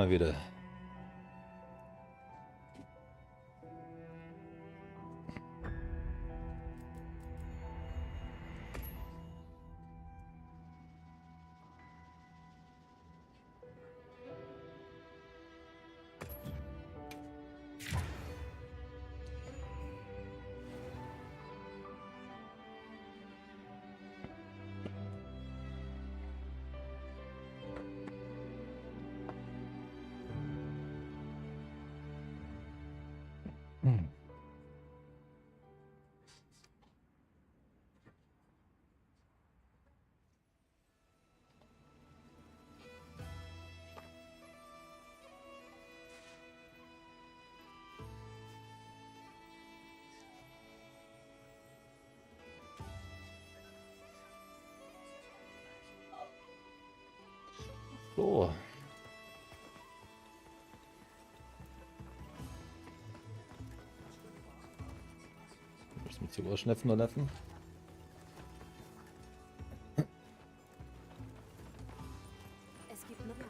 mal wieder. So. Müssen wir zu überschnäpfen oder neffen? Es gibt Nummer.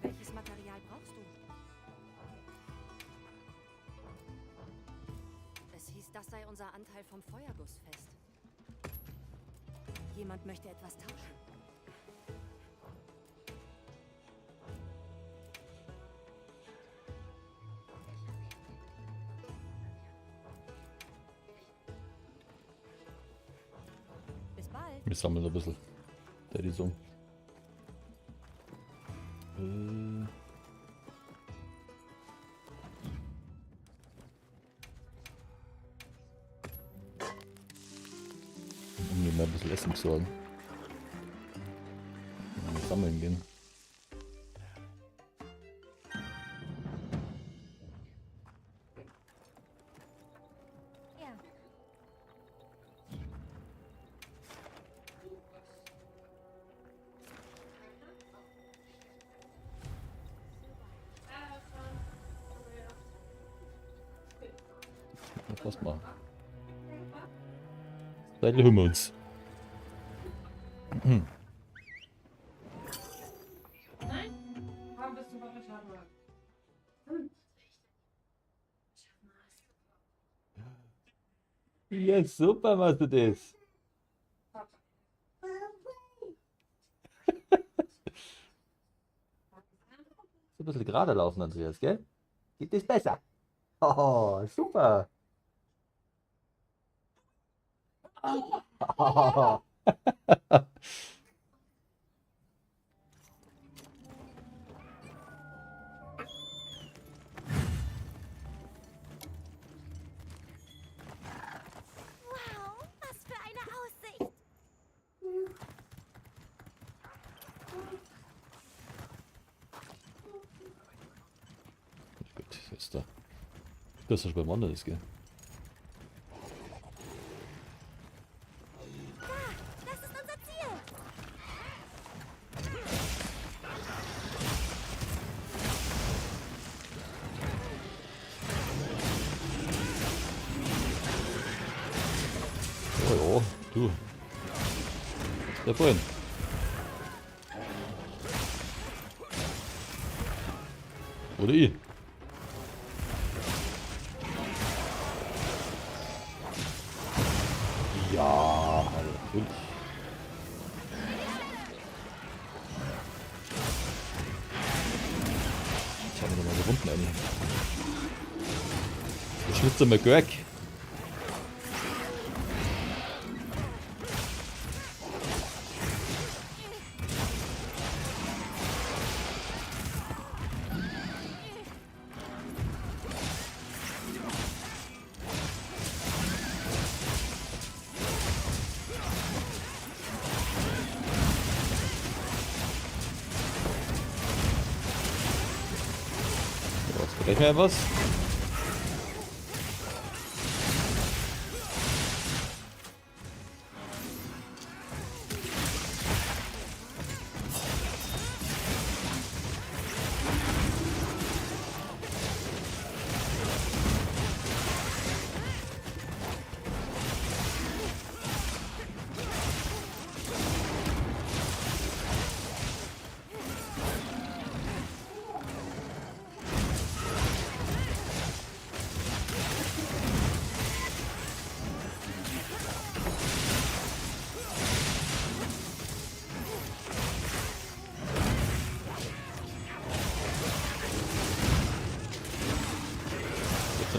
Welches Material brauchst du? Es hieß, das sei unser Anteil vom Feuergussfest. Jemand möchte etwas tauschen. Bis bald. Wir sammeln ein bisschen. Der die Song. Um mir mal ein bisschen Essen besorgen. Mal sammeln gehen. Ja. Was machen? Dann hören wir uns. Nein? Warum bist du Vegetarier? Ja, super machst du das. So ein bisschen gerade laufen, Andreas, gell? Geht das besser? Oh, super. Wow, was für eine Aussicht. Gut, ist da. Das ist beim anderen, gell? Das ist unser Ziel. Oh ja, du. Der Freund. Oder ich. Ja, natürlich. Ich habe ihn nochmal gefunden, eigentlich. Der Schnitzer McGurk. Vielleicht mal was.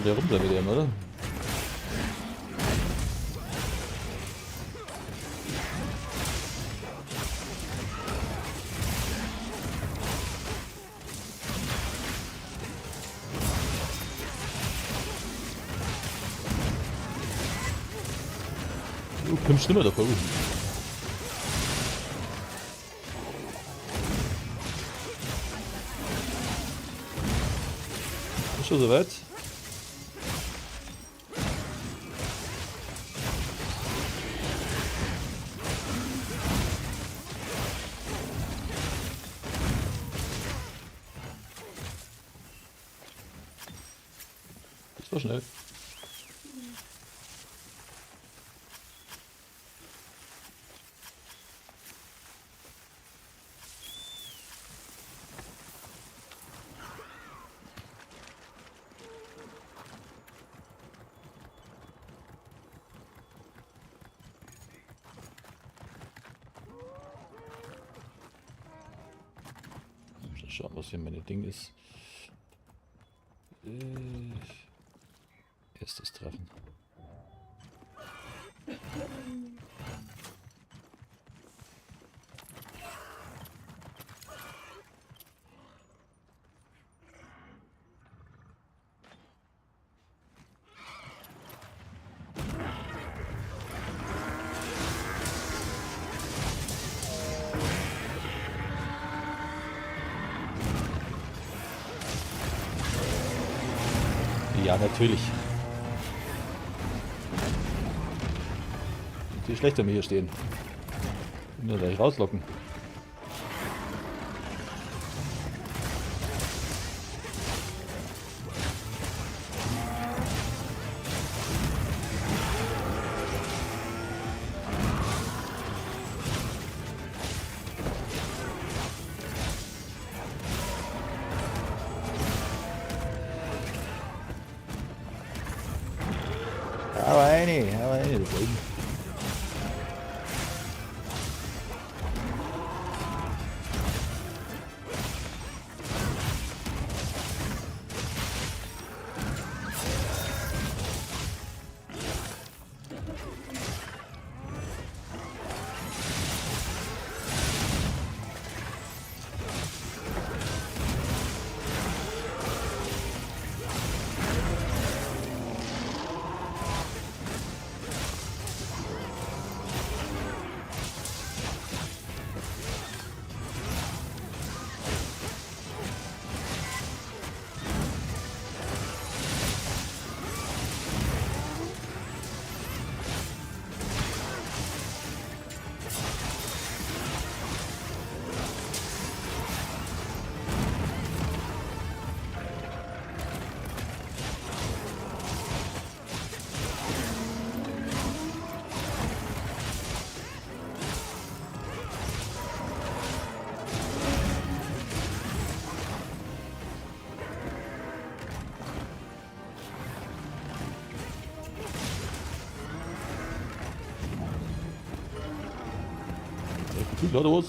schon wieder rum sein mit dem, oder? Kommt schlimmer davor. Ist schon soweit. Das war schnell. Schauen, was hier meine Ding ist. Erstes Treffen. Ja, natürlich. Viel schlechter, wenn wir hier stehen. Nur gleich rauslocken. Aber eine, du Boden. Los.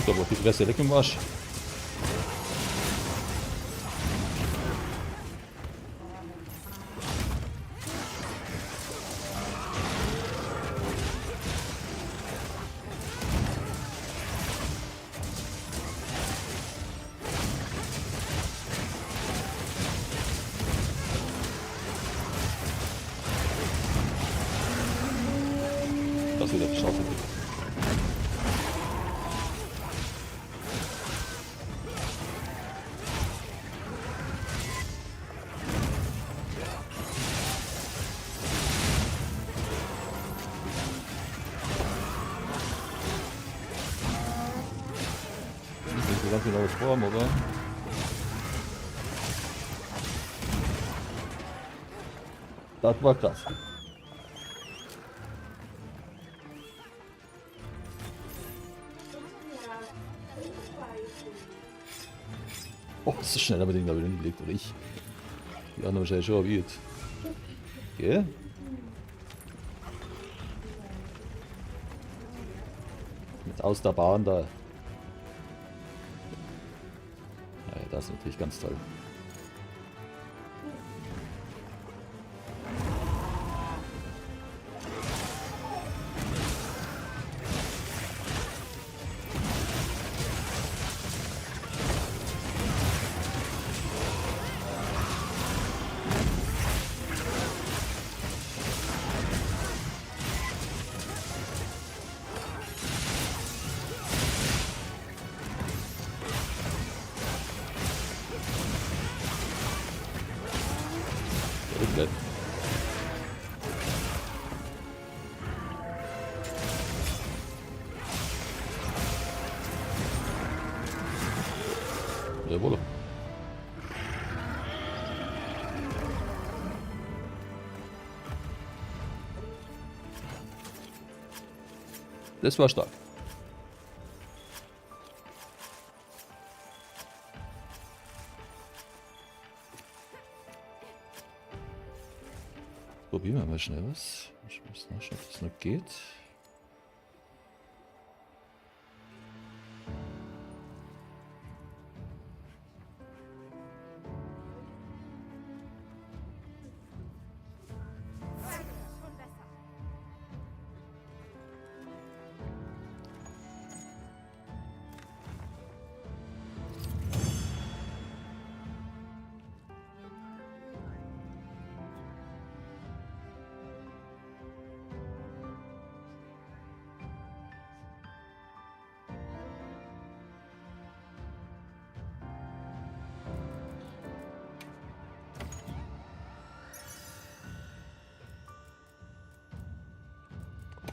Aber viel Reste weg im Arsch. Das wieder Chance. noch was vor, oder? Das war krass. Oh, so schnell haben wir den, glaube ich, hingelegt, oder ich? Die anderen wahrscheinlich schon erwähnt. Gell? Mit aus der Bahn da. Ja, das ist natürlich ganz toll. Irgendwann. Jawohl. Das war stark. Probieren wir mal schnell was. Ich muss nachschauen, ob das noch geht. Schon besser.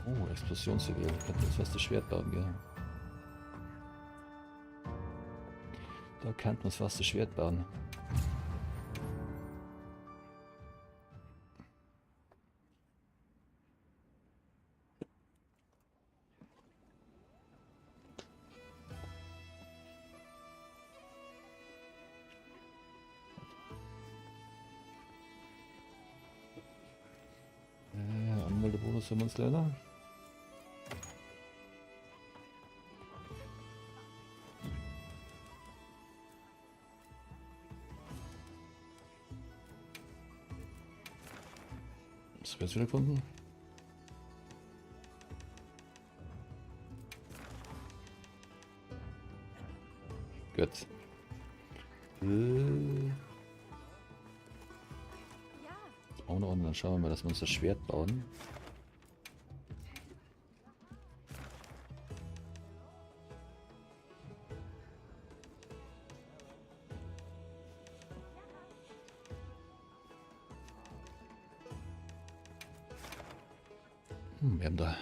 Oh, Explosionsjuwel. Könnte jetzt was das Schwert bauen, gell? Da könnte man was das Schwert bauen. Anmeldebonus haben wir uns leider. Das wird wieder gefunden. Gut. Ja, Jetzt bauen wir noch und dann schauen wir mal, dass wir uns das Schwert bauen. Wir haben da.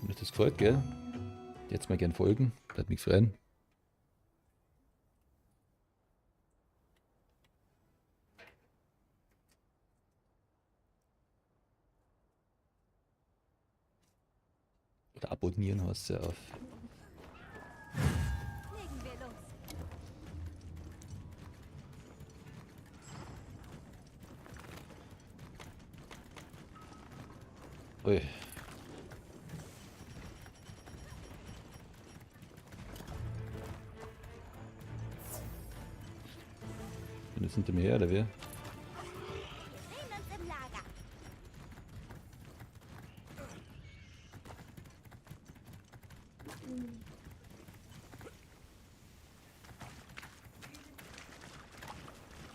Wenn euch das gefällt, gell? Jetzt mal gern folgen, bleibt nichts rein. Oder abonnieren heißt es ja auf. legen wir los. Ui. Bin jetzt hinter mir her, oder wie? Wir sehen uns im Lager.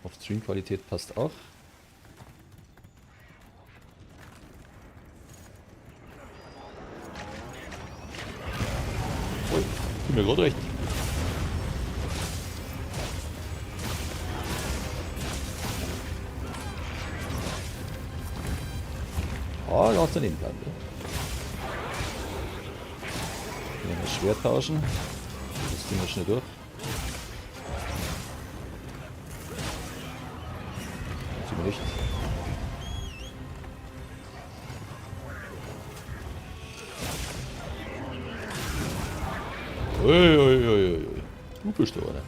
Auf Streamqualität passt auch. Ui, tut mir gerade recht. Oh, da hast du daneben gehabt, ne? das Schwert tauschen. Das ziehen wir schnell durch. Das tun wir nicht. Uiuiuiui. Du bist da einer.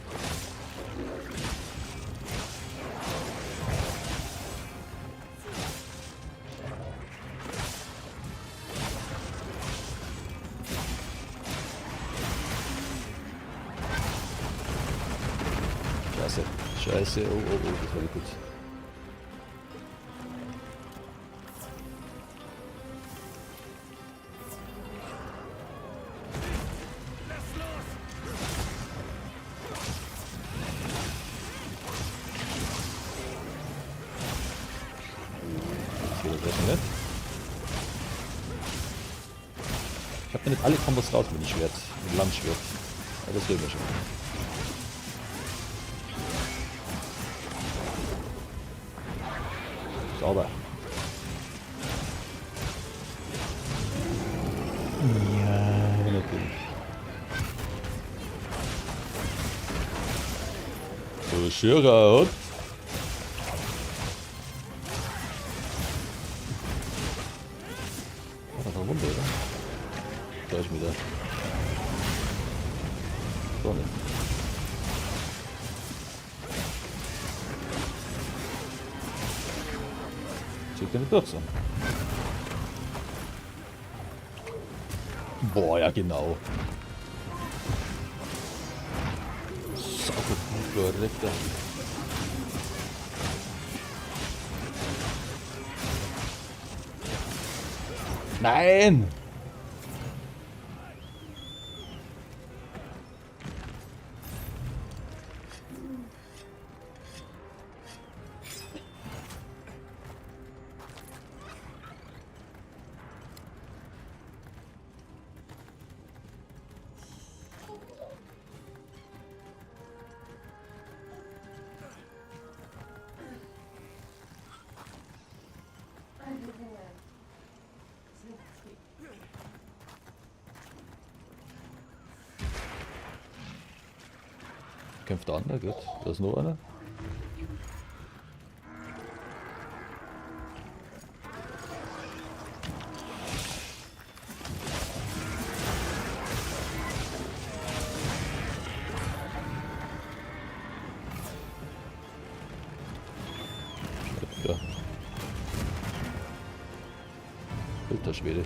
Scheiße. Scheiße. Oh, oh, oh, das war nicht gut. Okay, das war's nicht. Ich habe nicht alle Kombos raus mit dem Schwert, mit dem Langschwert. Aber das will wir schon. Sauber. Ja, natürlich. So, Schirra und. Oh, das war Wunder, oder? Da ist wieder. So nicht. Zieht der nicht durch so. Boah, ja genau. Sauber, direkt da. Nein! Kämpft der andere, gut. Da ist noch einer. Ja. Alter Schwede.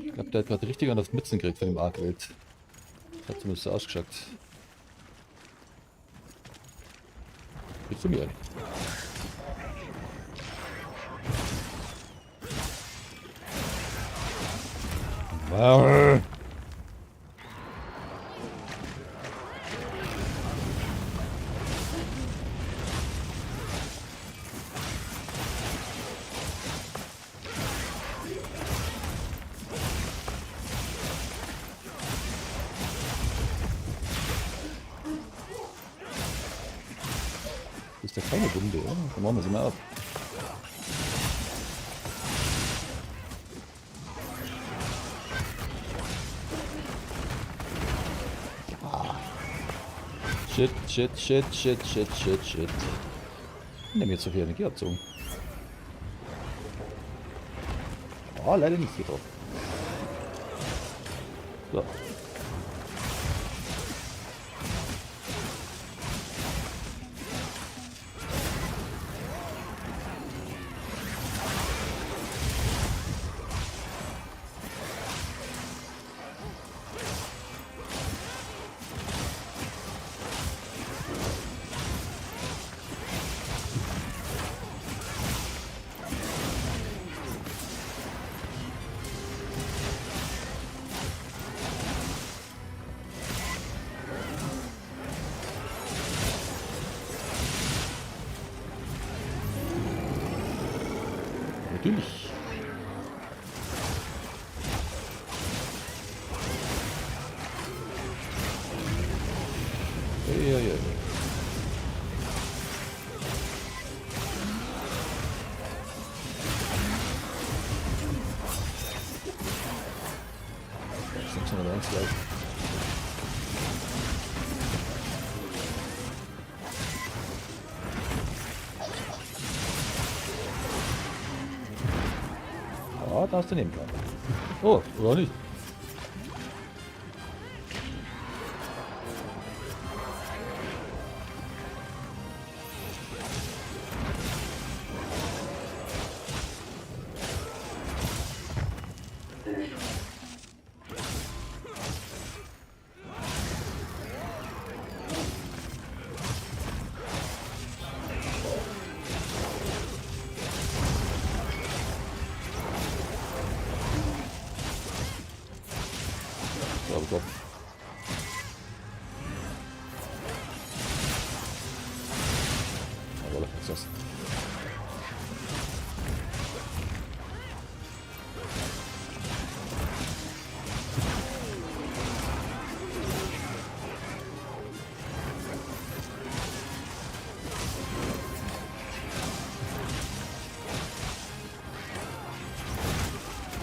Ich glaube, der hat gerade richtig an das Mützen gekriegt von dem Arkwelt. Hat zumindest so ausgeschaut. Willst du mir? Wow. Das ist ja keine Wunde, oder? Dann machen wir sie mal ab. Shit, shit, shit, shit, shit, shit, shit. Ich nehme jetzt so viel Energie abzogen. Oh, leider nicht getroffen. So. Uiuiui. Das sind schon ganz leicht. Ja, da hast du nehmen können. Oh, oder nicht? Ja, aber Kopf. Aber was ist das?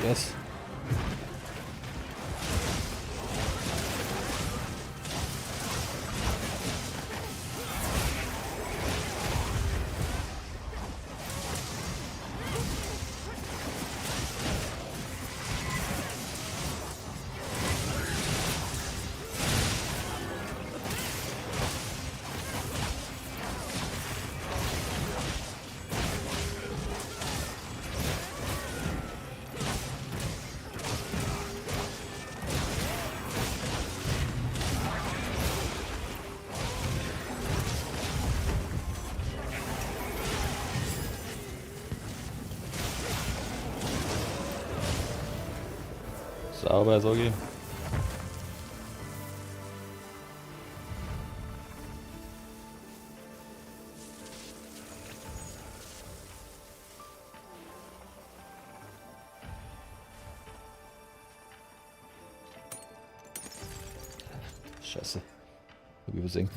Yes. Sauber, Sorgi. Scheiße. Hab ich übersehen.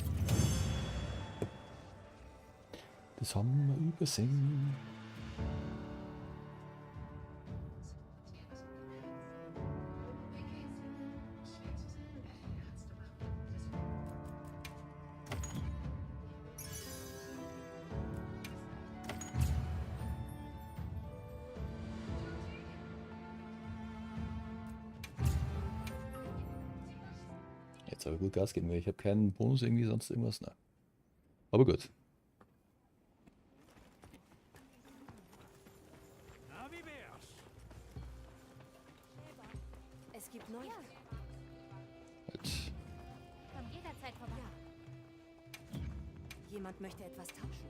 Das haben wir übersehen. Jetzt aber gut Gas geben, weil ich habe keinen Bonus irgendwie, sonst irgendwas. Ne. Aber gut. Es gibt neue. Halt. Komm jederzeit vorbei. Jemand möchte etwas tauschen.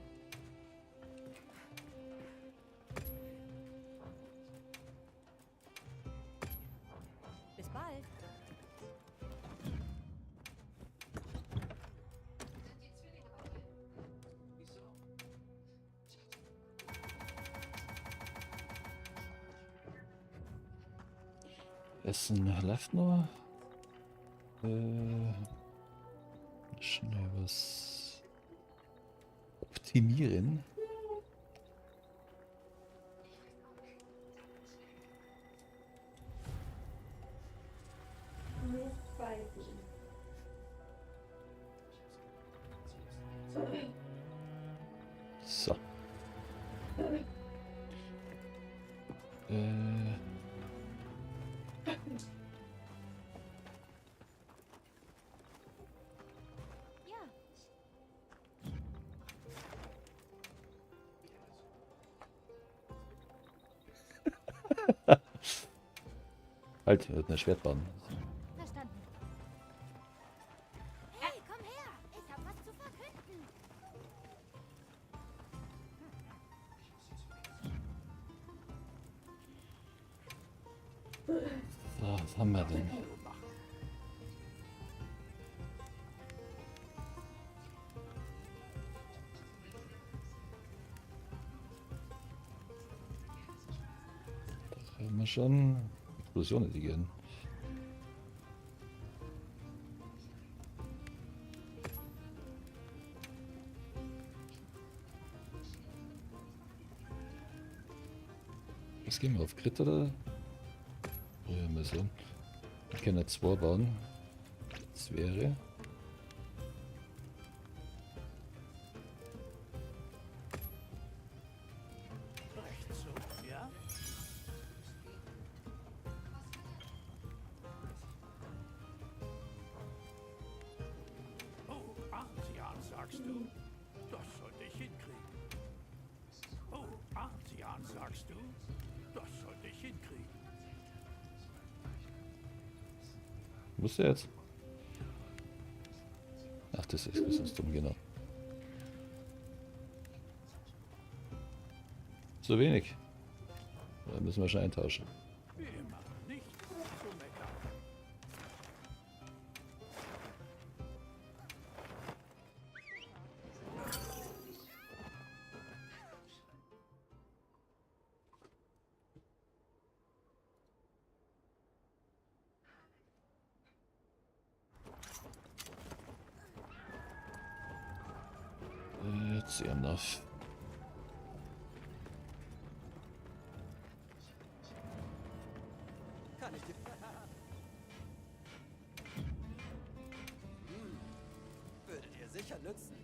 Bis bald. Essen läuft noch. Schnell was optimieren. So. Ja, Halt, wird eine Schwertbahn. verstanden. Hey, komm her! Ich hab was zu verkünden. So, was haben wir denn? Da haben wir schon Explosionen, die gehen. Was gehen wir auf Crit oder? Probieren wir so. Ich kann ja 2 bauen. Das wäre. Recht so, ja? Oh, Artian, sagst du? Das sollte ich hinkriegen. Oh, Artian, sagst du? Das sollte ich hinkriegen. Wo ist der jetzt? Ach, das ist dumm, genau. So wenig. Da müssen wir schon eintauschen. Wie immer, nicht zu meckern. Jetzt enough. Kann ich dir. Würde dir sicher nützen.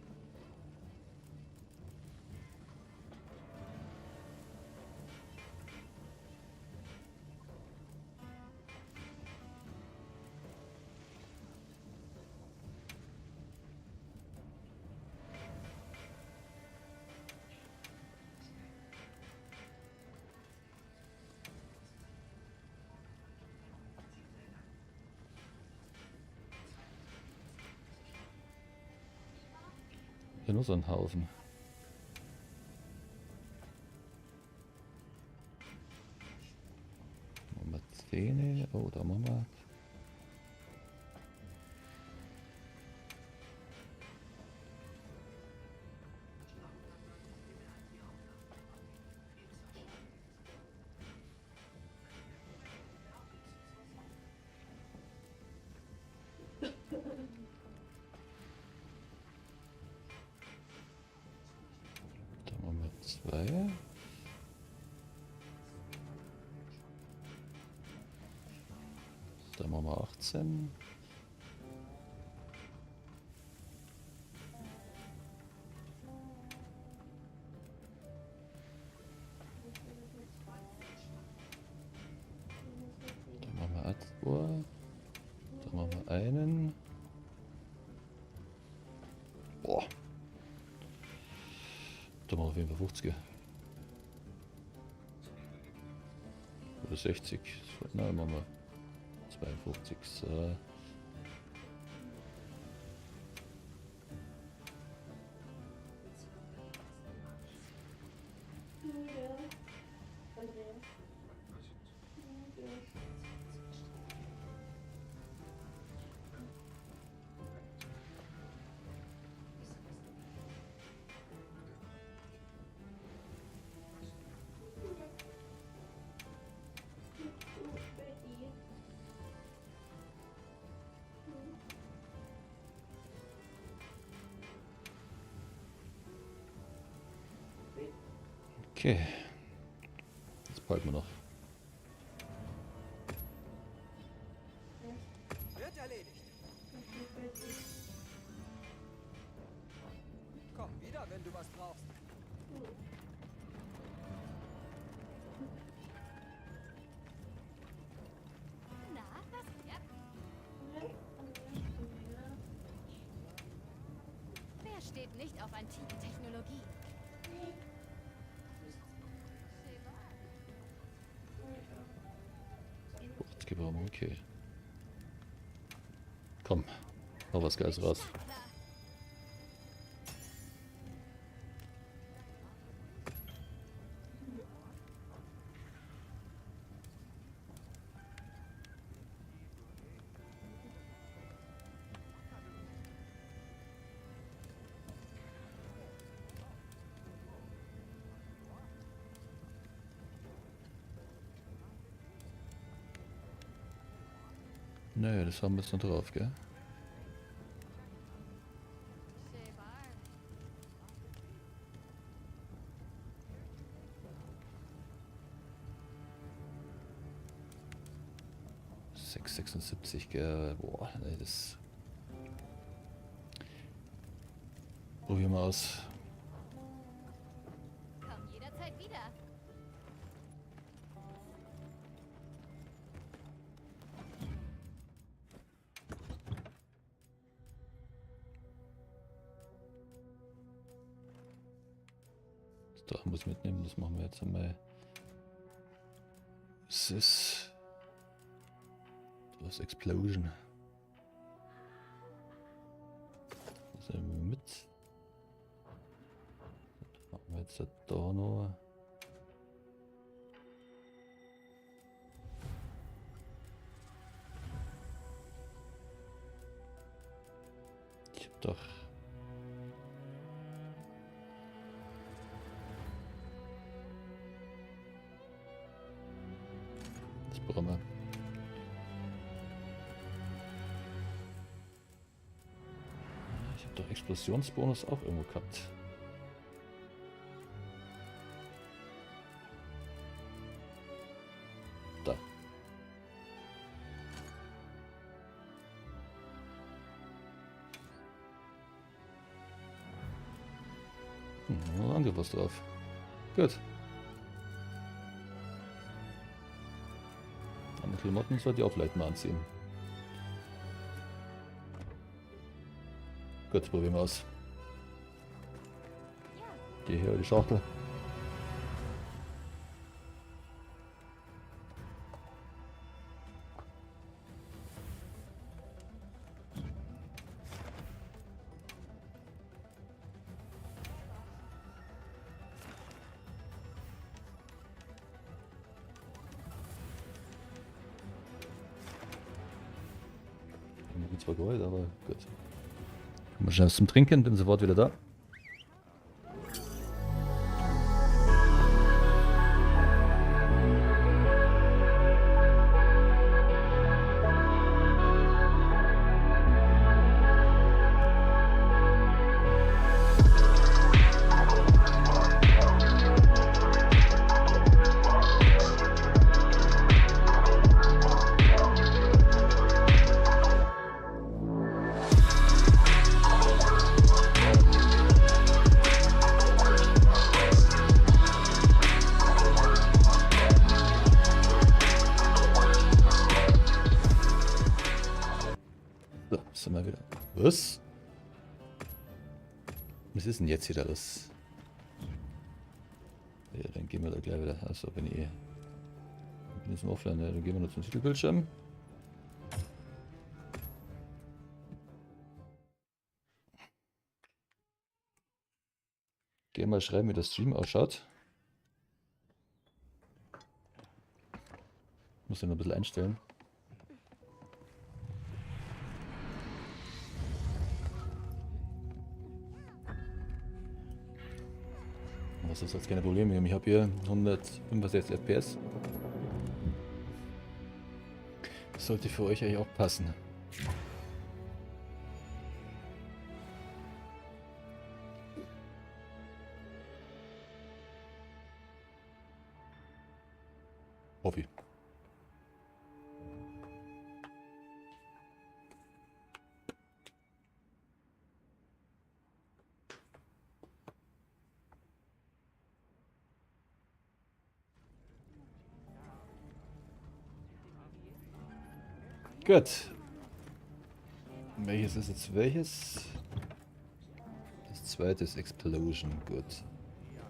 Hier nur so ein Haufen. Machen wir Zähne. Oh, da machen wir. Da machen wir 2. Da machen wir 18. Da machen wir 2. Da machen wir einen. Boah. Da machen wir auf jeden Fall 50. Oder 60. Nein, machen wir 52. So. Okay. Das behalten wir noch. Wird erledigt. Komm wieder, wenn du was brauchst. Na, was? Ja. Wer steht nicht auf antike Technologie? Sportgeber, okay. Komm, noch was Geiles raus. Nö, das haben wir jetzt noch drauf, gell? 6,76, gell? Boah, nee, das... Probieren wir aus. Komm jederzeit wieder. Da muss ich mitnehmen, das machen wir jetzt einmal. Es ist... Das Explosion. Das nehmen wir mit. Das machen wir jetzt da noch. Ich hab doch... Das brauchen wir. Ich habe doch Explosionsbonus auch irgendwo gehabt. Da. Angepasst drauf. Gut. An Klamotten sollte ich auch vielleicht mal anziehen. Gut, probieren wir aus. Geh her, die Schachtel. Zwar geholt, aber gut. Kommen wir schnell was zum Trinken, bin sofort wieder da. So, sind wir wieder. Was? Was ist denn jetzt wieder los? Ja, dann gehen wir da gleich wieder. Also bin ich bin jetzt im Offline, ja, dann gehen wir noch zum Titelbildschirm. Gehen mal schreiben, wie der Stream ausschaut. Muss ich noch ein bisschen einstellen. Das ist jetzt keine Probleme. Ich habe hier 165 FPS. Das sollte für euch eigentlich auch passen. Hoffe ich. Gut. Welches ist jetzt welches? Das zweite ist Explosion. Gut. Ja.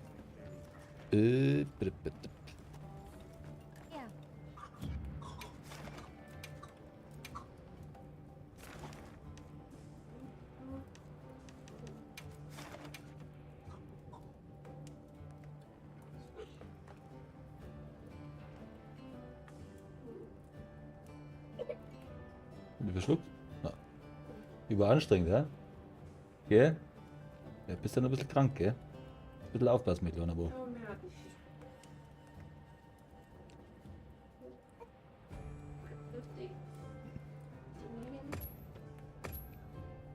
Wie verschluckt? Na. Überanstrengend, ja? Gell? Ja, bist ja noch ein bisschen krank, gell? Ein bisschen aufpassen mit Leonabo. Oh, mehr hab ich. Lustig.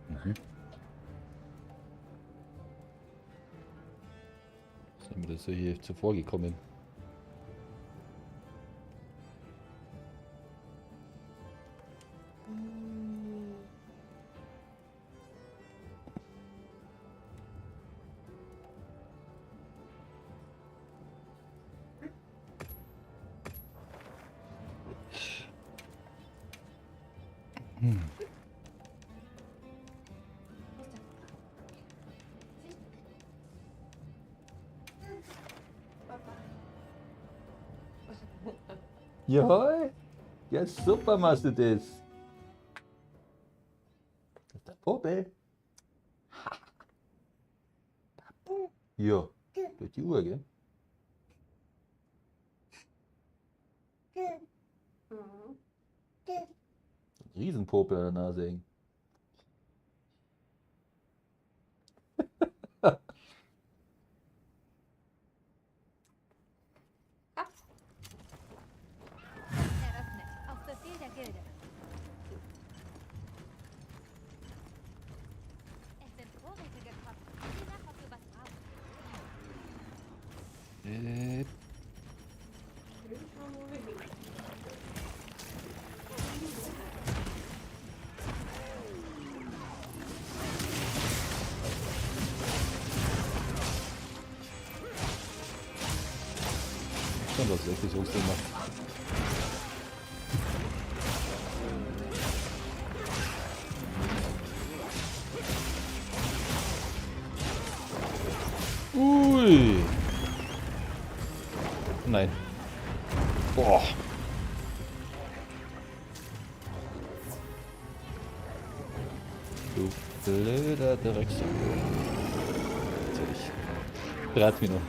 Mhm. Sind wir das so hier zuvor gekommen? Jawohl! Ja, super machst du das! Das ist der Popel. Ja, durch die Uhr, gell? Riesenpopel an der Nase hängen. Eröffnet. Auf Befehl der Gilde. Es sind Vorräte gekommen. Sieh nach, ob du was brauchst. Schon, dass es echt so Sinn macht. Ui! Nein. Boah! Du blöder Drecksack. Natürlich. Brat mich noch.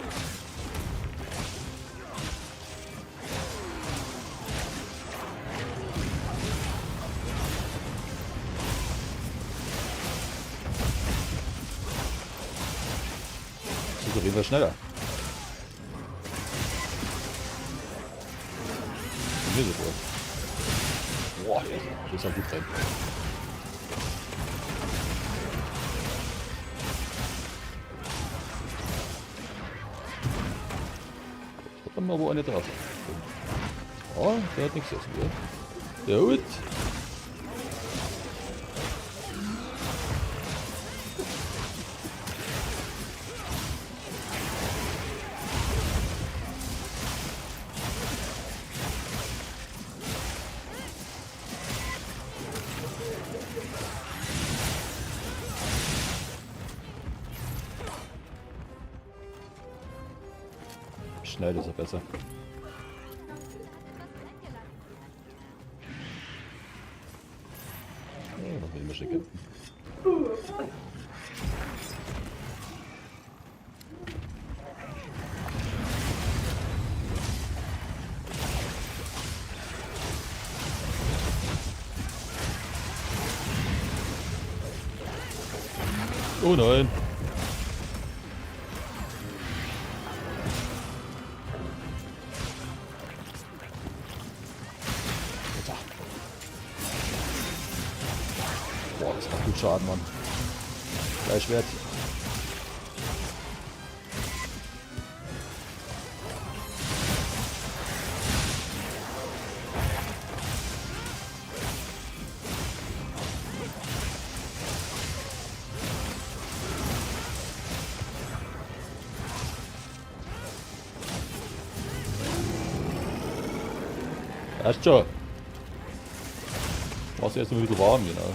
Das ist auf jeden Fall schneller. Mir so vor. Boah, das ist ja gut rein. Ich guck mal, wo eine drauf ist. Oh, der hat nichts essen, gell? Der gut. Schnell ist er besser. Ja, das will ich mal schicken. Oh nein! Boah, das macht gut Schaden, Mann. Gleich wert. Passt schon. Brauchst du erst mal ein bisschen warm, genau.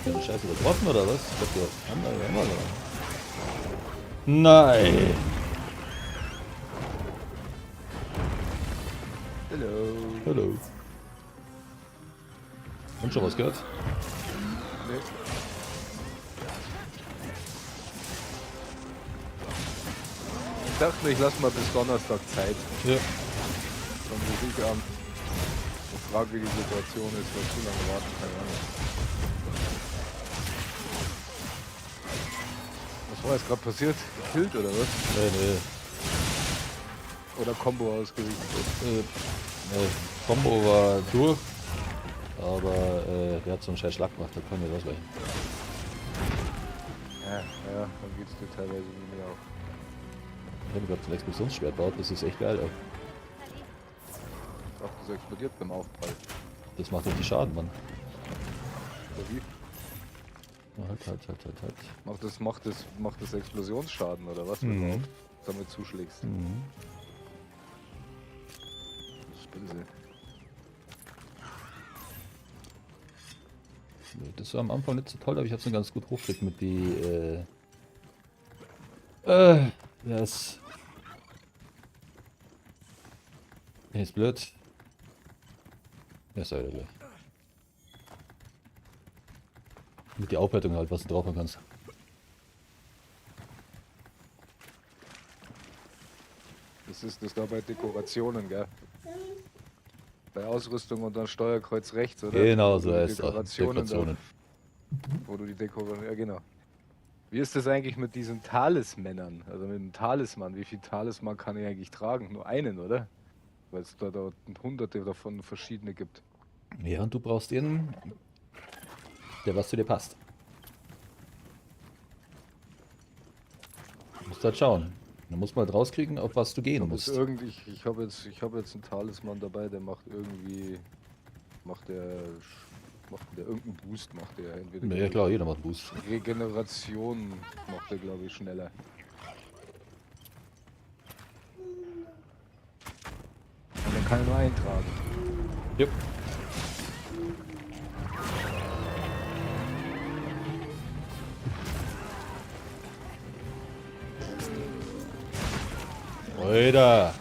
Ja, Scheiße, übertroffen oder was? Ich glaub, wir haben Nein! Hallo. Hallo. Und schon was gehört? Nee. Ich dachte mir, ich lasse mal bis Donnerstag Zeit. Ja. Dann rufe ich an und frage, wie die Situation ist, weil zu lange warten kann ich nicht. Was war jetzt gerade passiert? Gekillt oder was? Nee. Oder Combo ausgerichtet? Nee. Combo war durch. Aber der hat so einen scheiß Schlag gemacht, da kann ich ausweichen. Ja, dann geht's dir teilweise wie mir auch. Ich habe gerade so ein Explosionsschwert baut, das ist echt geil. Auch. Ach, das explodiert beim Aufprall. Das macht richtig Schaden, Mann. Oder wie? Halt. Macht das Explosionsschaden oder was, wenn du damit zuschlägst? Mhm. nicht böse. Das war am Anfang nicht so toll, aber ich habe es ganz gut hochgekriegt mit die, das... Ist blöd. Ja, ist halt gleich. Mit der Aufwertung halt, was du drauf haben kannst. Das ist das da bei Dekorationen, gell? Bei Ausrüstung und dann Steuerkreuz rechts, oder? Genau, Wo so du die heißt es. Dekorationen. Wo du die Dekoration. Ja, genau. Wie ist das eigentlich mit diesen Talismännern? Also mit dem Talisman. Wie viel Talisman kann ich eigentlich tragen? Nur einen, oder? Weil es da hunderte davon verschiedene gibt. Ja, und du brauchst den, der was zu dir passt. Du musst halt schauen. Dann musst du mal rauskriegen, auf was du gehen musst. Ich habe jetzt einen Talisman dabei, der macht irgendwie. Macht der irgendeinen Boost, macht der entweder. Ja klar, jeder macht Boost. Regeneration macht der, glaube ich, schneller. Und dann kann ich nur eintragen. Jupp. Alter.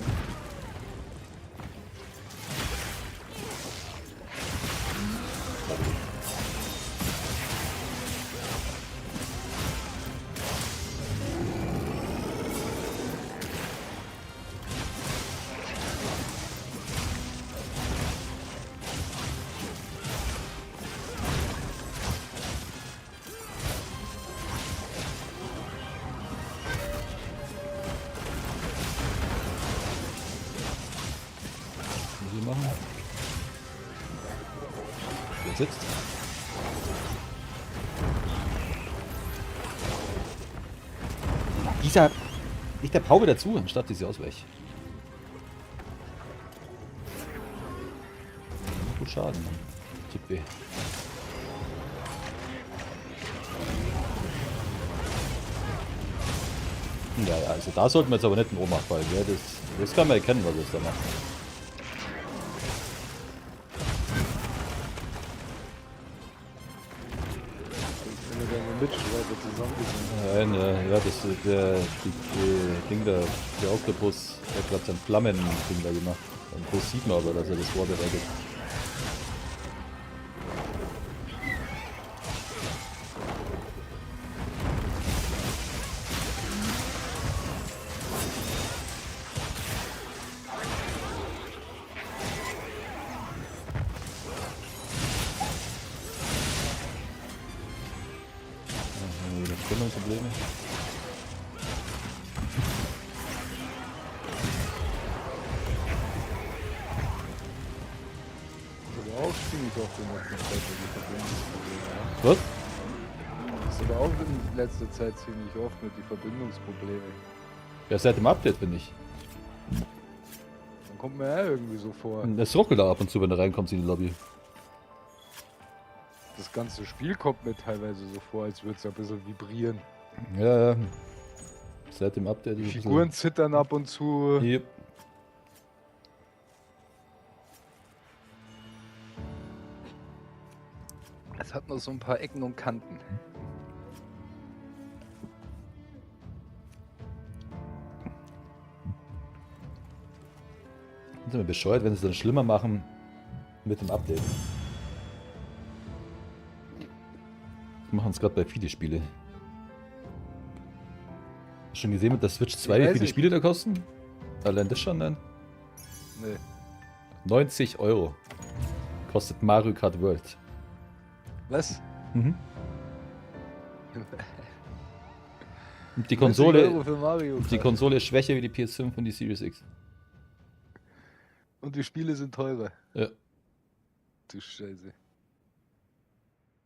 Was machen? Der sitzt. Dieser. Nicht der Paube dazu, anstatt diese Ausweich. Gut Schaden, Mann. Tut weh. Ja, also da sollten wir jetzt aber nicht in Ohnmacht fallen. Ja, das kann man erkennen, was es da macht. Wenn wir deine Mitstreiter zusammen sind. Nein, ja, das die Ding da, der Oktopus, der hat gerade sein Flammen-Ding da gemacht. Und so sieht man aber, dass er das Wort erreicht. Wieder Stimmungsprobleme. Das ist aber auch ziemlich oft in letzter Zeit, die Verbindungsprobleme. Was? Das ist aber auch in letzter Zeit ziemlich oft mit die Verbindungsprobleme. Ja, seit dem Update, finde ich. Dann kommt mir ja irgendwie so vor. Es ruckelt da ab und zu, wenn du reinkommst in die Lobby. Das ganze Spiel kommt mir teilweise so vor, als würde es ein bisschen vibrieren. Ja, ja. Seit dem Update. Die ist es Figuren zittern ab und zu. so. Yep. Es hat noch so ein paar Ecken und Kanten. Sind wir bescheuert, wenn sie es dann schlimmer machen mit dem Update. Das machen es gerade bei viele Spiele. Hast du schon gesehen mit der Switch 2, wie weiß viele nicht. Spiele da kosten? Allein das schon, nein? Nee. 90 Euro kostet Mario Kart World. Was? Mhm. Und die 90 Konsole, Euro für Mario die Kart. Konsole ist schwächer wie die PS5 und die Series X. Und die Spiele sind teurer. Ja. Du Scheiße.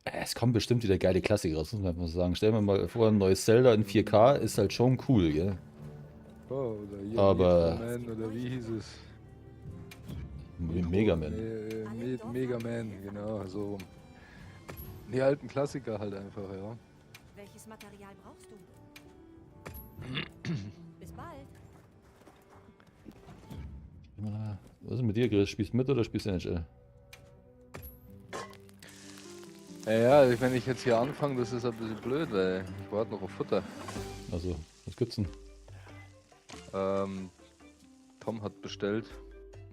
Es kommen bestimmt wieder geile Klassiker raus, muss man einfach sagen. Stell mir mal vor, ein neues Zelda in 4K ist halt schon cool, gell? Oh, oder hier Aber- Mega Man, oder wie hieß es? Mega Man. Mega Man, genau, so rum. Die alten Klassiker halt einfach, ja. Welches Material brauchst du? Bis bald. Was ist mit dir, Chris? Spielst du mit oder spielst du NHL? Ja, wenn ich jetzt hier anfange, das ist ein bisschen blöd, weil ich warte noch auf Futter. Also, was gibt's denn? Tom hat bestellt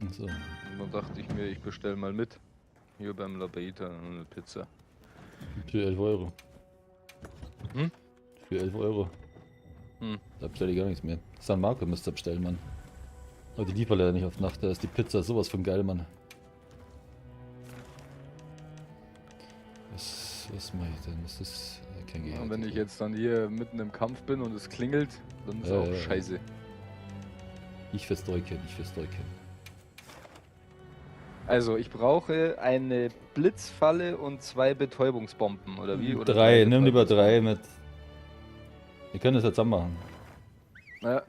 Achso. und dann dachte ich mir, ich bestelle mal mit. Hier beim Labaita eine Pizza. Für 11 Euro. Hm? Für 11 Euro. Hm. Da bestelle ich gar nichts mehr. San Marco müsst ihr bestellen, Mann. Aber die liefert leider nicht auf Nacht, da ist die Pizza sowas von geil, Mann. Was mache ich denn? Das ist kein Gehalt. Und wenn ich jetzt dann hier mitten im Kampf bin und es klingelt, dann ist auch scheiße. Ich fürs Deuken. Also, ich brauche eine Blitzfalle und 2 Betäubungsbomben, oder wie? Oder 3, nimm lieber Betäubungsbomben? 3 mit. Wir können das jetzt zusammen machen. Ja,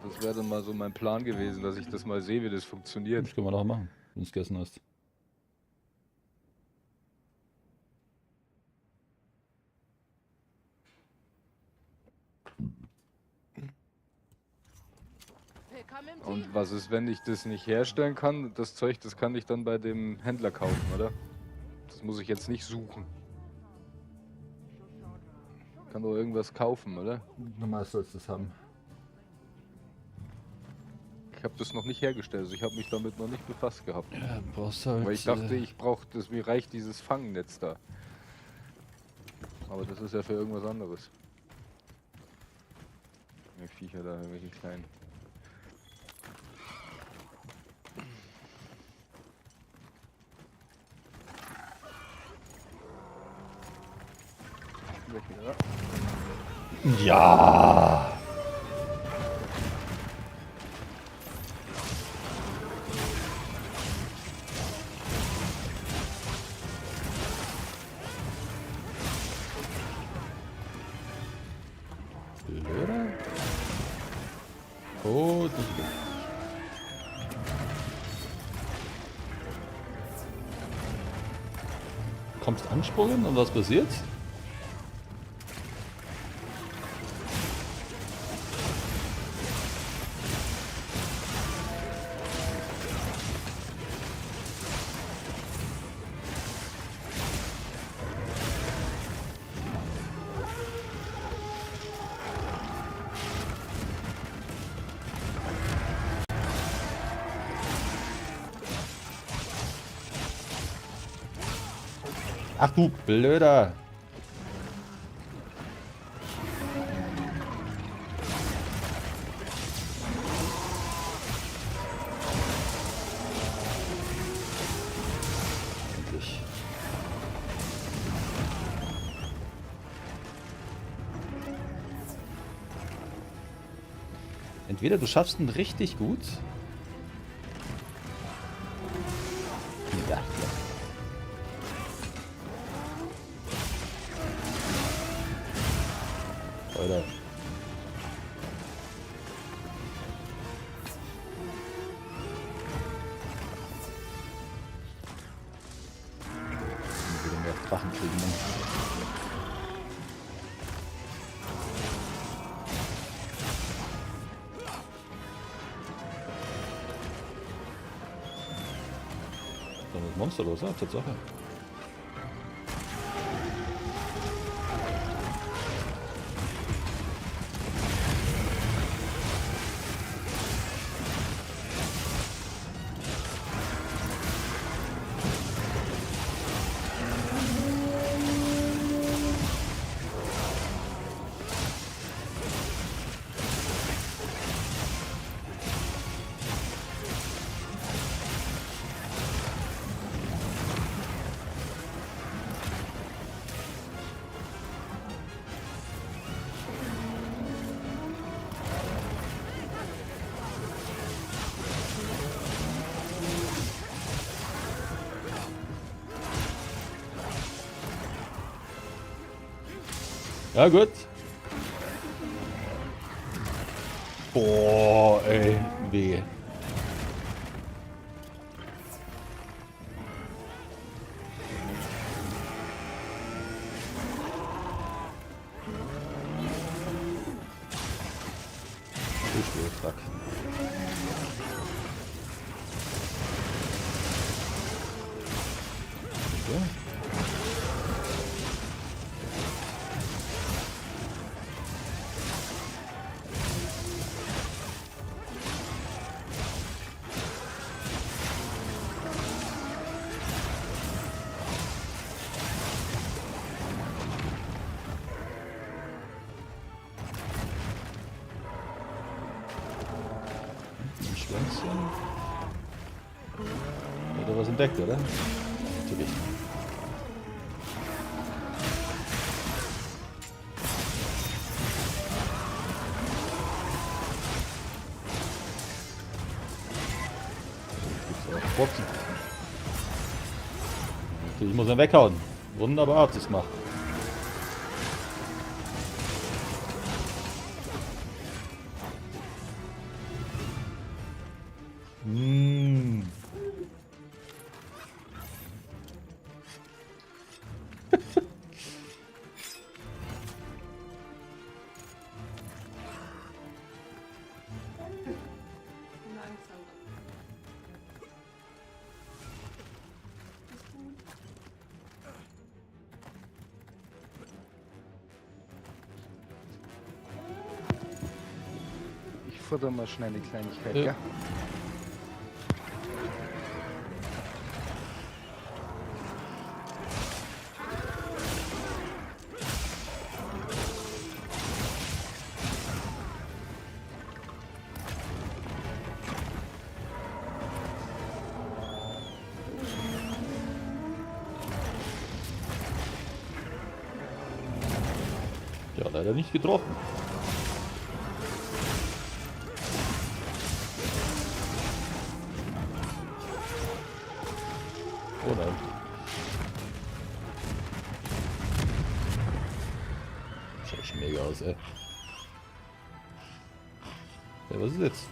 das wäre dann mal so mein Plan gewesen, dass ich das mal sehe, wie das funktioniert. Das können wir noch machen, wenn du es gegessen hast. Willkommen im Team. Und was ist, wenn ich das nicht herstellen kann? Das Zeug, das kann ich dann bei dem Händler kaufen, oder? Das muss ich jetzt nicht suchen. Ich kann doch irgendwas kaufen, oder? Normal sollst du das haben. Ich habe das noch nicht hergestellt, also ich habe mich damit noch nicht befasst gehabt. Ja, brauchst halt. Weil ich dachte, ich brauche das, mir reicht dieses Fangnetz da. Aber das ist ja für irgendwas anderes. Die Viecher da, irgendwelche kleinen. Ja. Blöder. Oh, das ist gut. Kommst ansprungen und was passiert? Ach du Blöder! Endlich. Entweder du schaffst ihn richtig gut. Ja, ja. Oder? Wieder mehr Drachen kriegen. Ne? Dann ist Monster los, ja, Tatsache. Ja, gut. Boah, ey, weh. Fuck. So. Ein Schwänzchen. Hat er was entdeckt, oder? Natürlich. Gibt's auch Boxen. Natürlich muss er weghauen. Wunderbar hat es gemacht. Mm. Ich futter mal schnell eine Kleinigkeit, Ja. gell? Ja, leider nicht getroffen. Oh nein. Schaut schon mega aus, ey. Ja, was ist jetzt?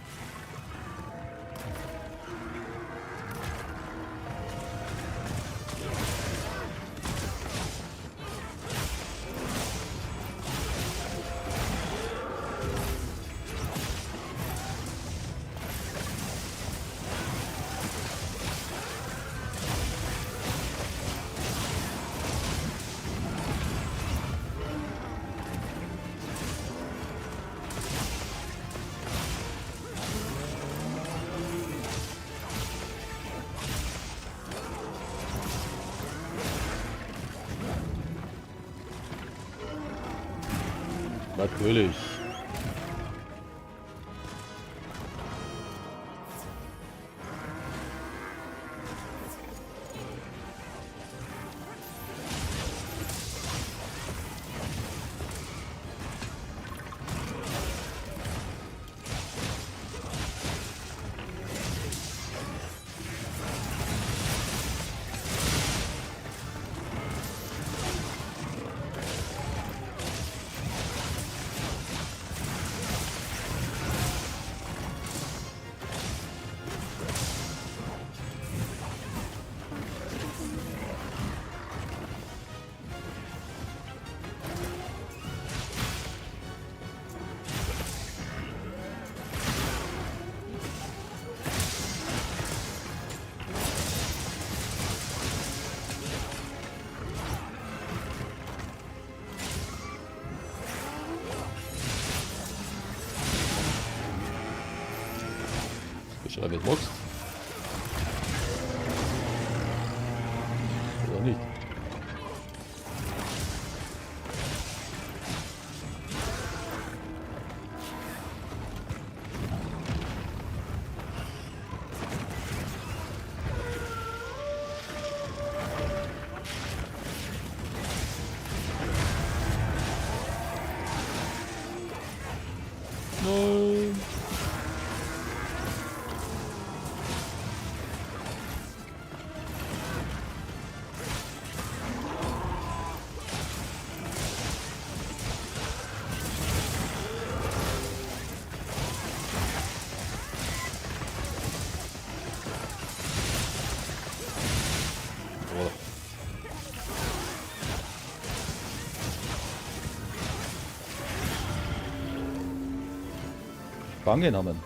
Natürlich. Beschreibe jetzt Box. Oder nicht? Nein. Oh. Gefangen haben.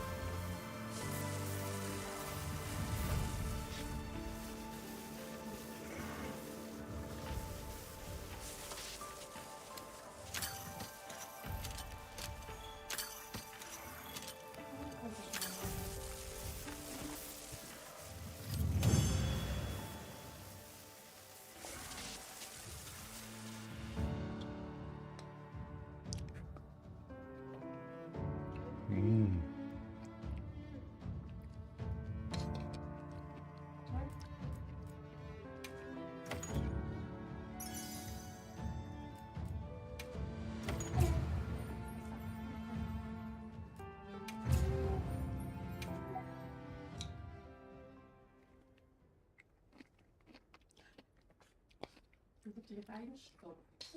die reinstopft.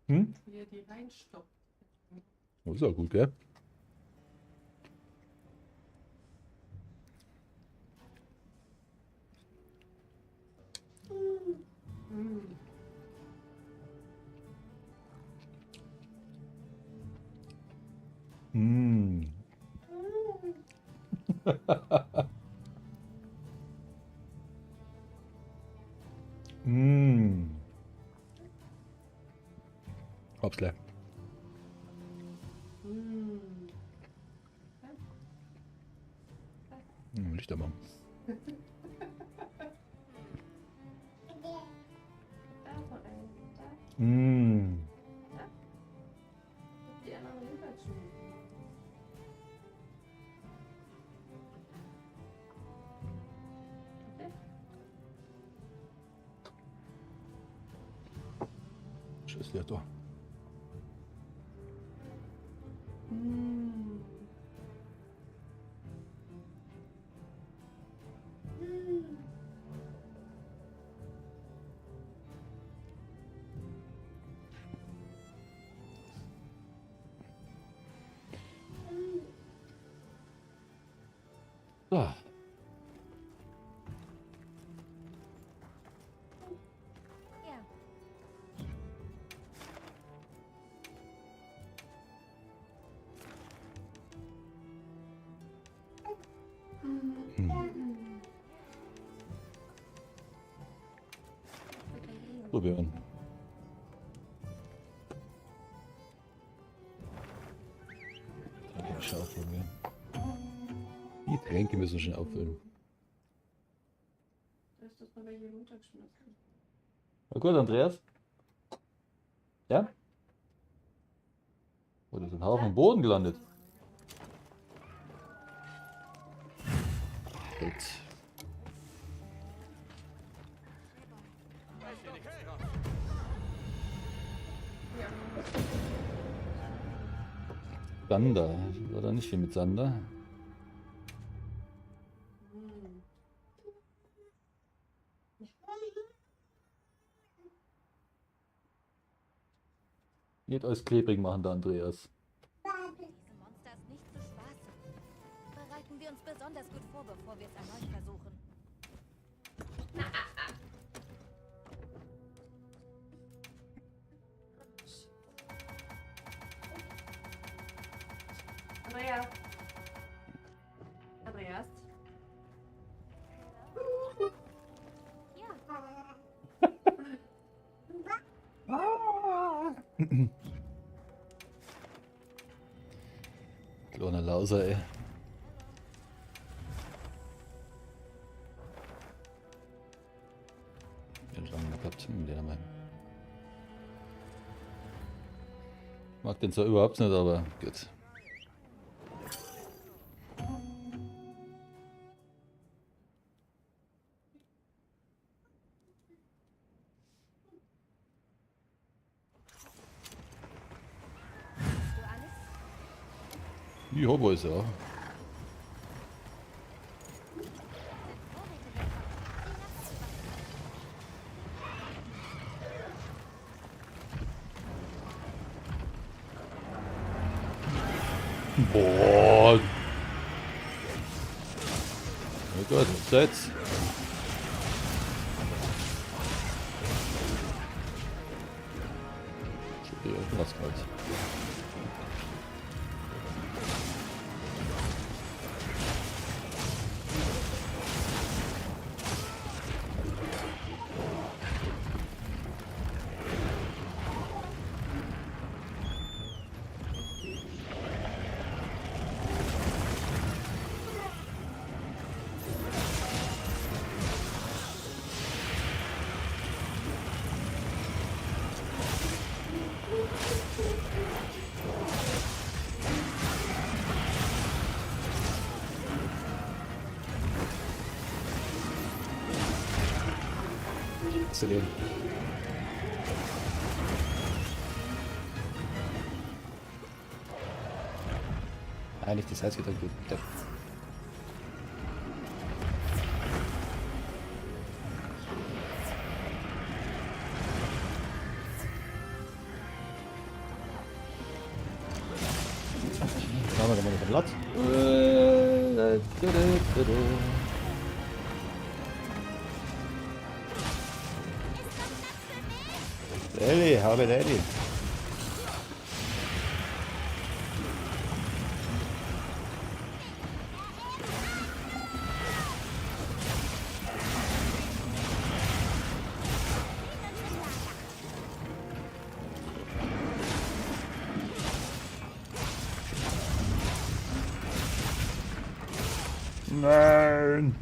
Hm? Wie er die reinstopft. Oh, ist auch gut, gell? Mm. Mm. Hopsle. Licht aber. Mm. Die anderen rüberziehen. Tschüss, Leto. So. Ja. Probieren. Schnell auffüllen. Die Tränke müssen schnell auffüllen. Da ist das mal bei jedem runtergeschmissen. Na gut, Andreas? Ja? Oder ist ein Haufen am Boden gelandet? Gut. Sander. War da nicht viel mit Sander? Nicht alles klebrig machen, der Andreas. Diese Monster ist nicht zu spaßen. Bereiten wir uns besonders gut vor, bevor wir es erneut versuchen. Andreas. Andreas. Ja. Kleiner Lauser, ey. Den schon mal gehabt. Den haben wir. Mag den zwar überhaupt nicht, aber gut. Du alles? Die Hobo ist ja. Boah. Oh Gott, jetzt. Was gerade? Exzellent. Eigentlich das heißt wieder gut. Haben wir da mal noch einen Platz? Ellie, habe Ellie. Nein!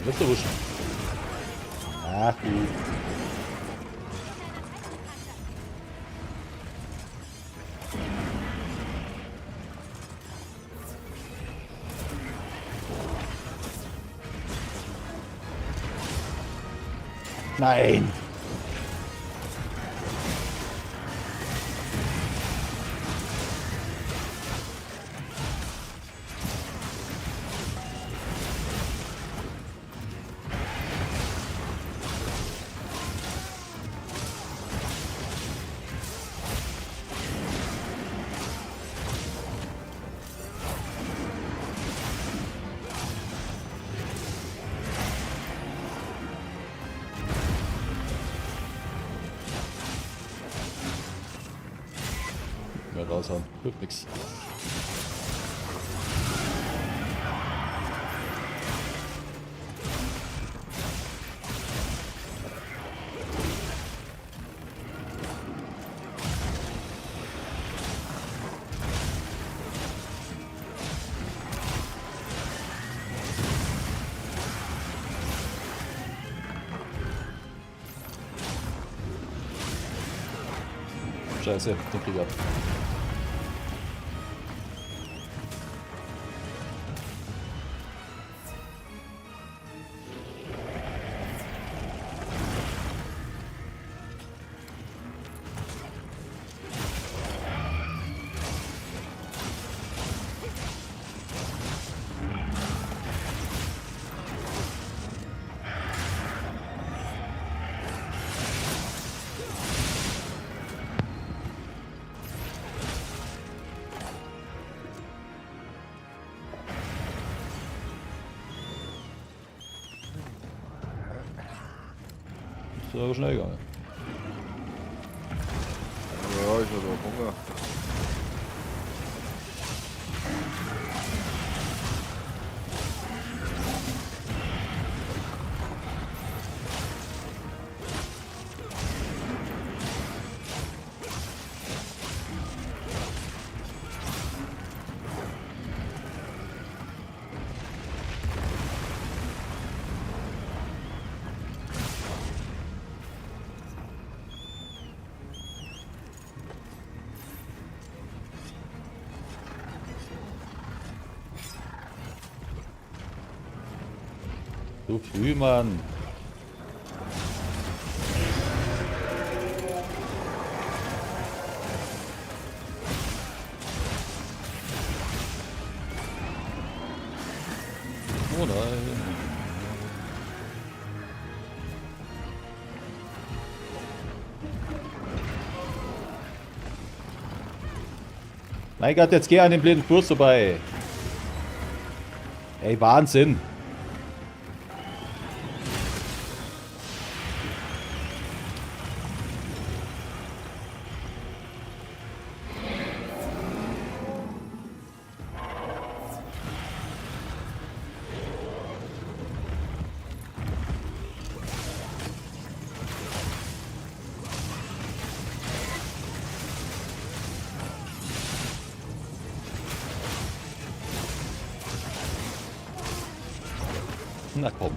Wirst du wischen. Ach du. Nein! Mehr raushauen. Hilft nix. Scheiße, den krieg ich ab. Das ist aber schnell gegangen. Ja, ich hatte auch Hunger. So früh, Mann. Oh nein. Mein Gott, jetzt geh an den blinden Fluss vorbei. Ey, Wahnsinn. Na komm.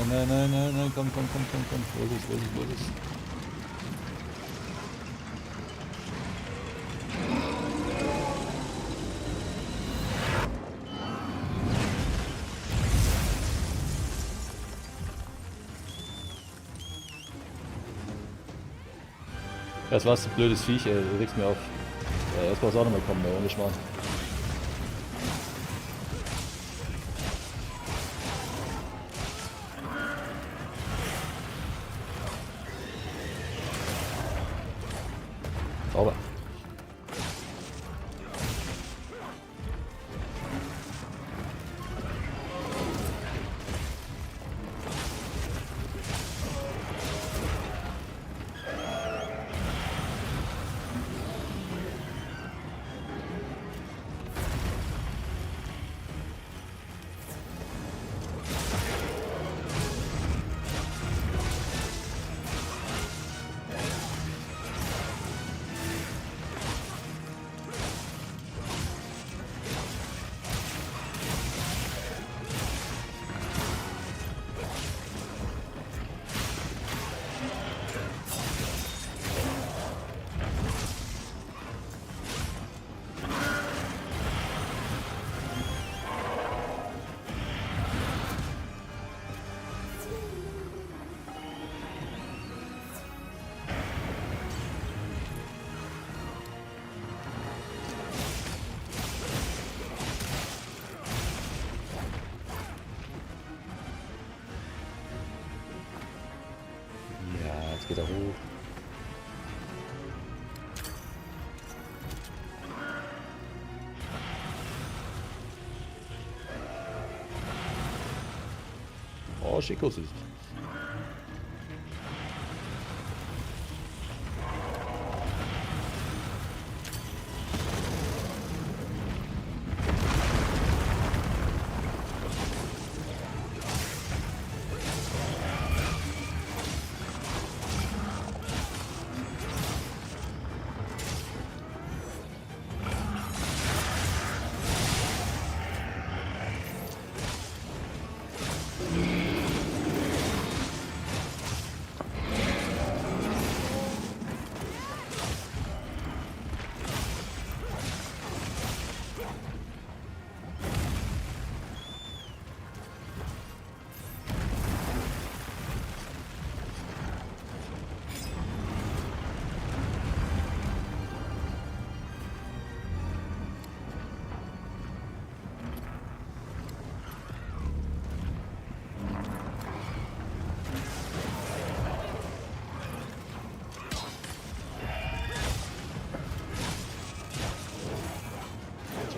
Nein, komm. Wo ist es? Das war's, ein blödes Viech, ey, du regst mir auf. Ja, jetzt brauchst du auch nochmal kommen, ey, ohne Schmarrn. Sauber. Ja, jetzt geht er hoch. Oh, Chico süß.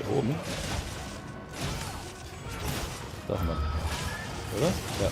Oben. Doch mal. Oder? Ja.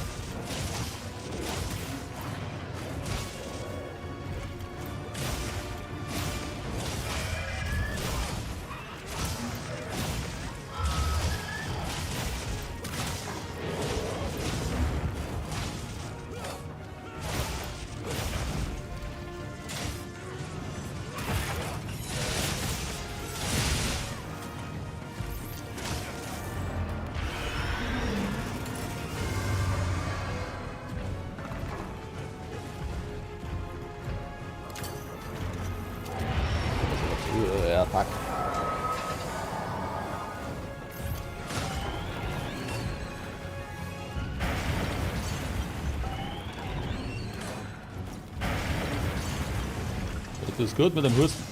Ja, fuck. Das ist gut mit dem Husten.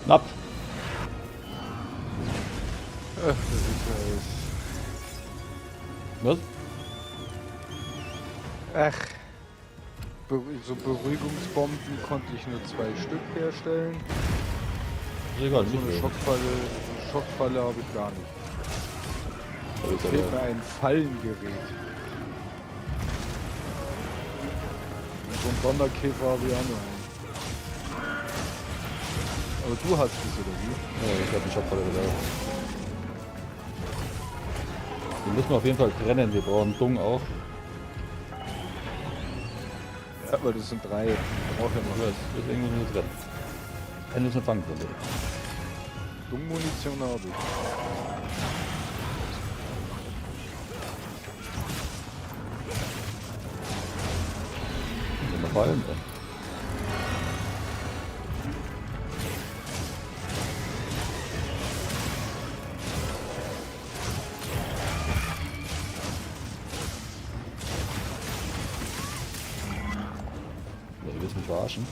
Knapp. Ach, das ist Was? alles. Ach. So Beruhigungsbomben konnte ich nur 2 Stück herstellen. Ist egal, So nicht eine mehr. Schockfalle habe ich gar nicht. Das ist Fehlt aber- mir ein Fallengerät. Und so ein Donnerkäfer habe ich auch noch einen. Aber du hast es, oder wie? Ja, ich habe die Schopfalle wieder. Wir müssen auf jeden Fall trennen, wir brauchen Dung auch. Ja, weil das sind 3. Ich brauche ja Ja, noch. deswegen müssen wir trennen. Einen müssen wir fangen können. Munition habe ich. Sind wir fallen dann. Ja, du willst mich verarschen.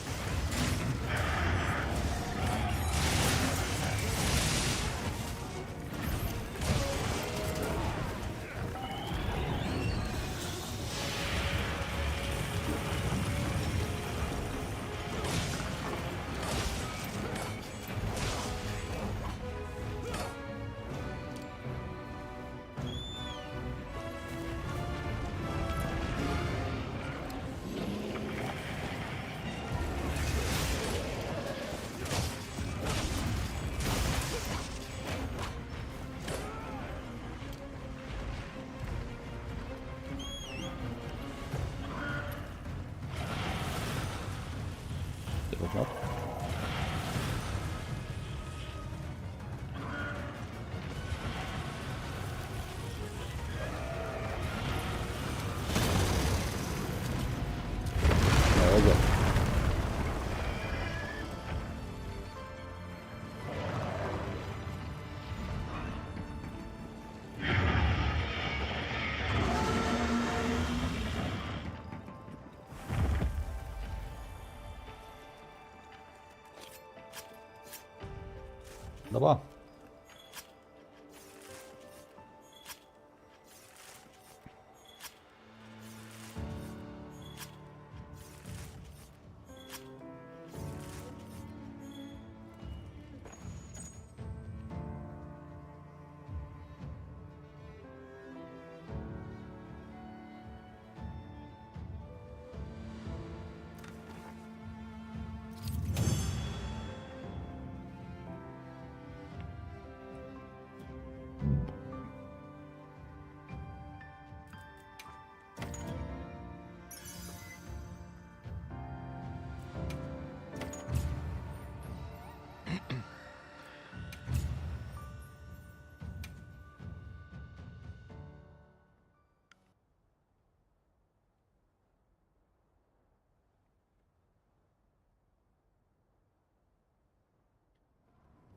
Der war knapp. Ja, also. Wunderbar.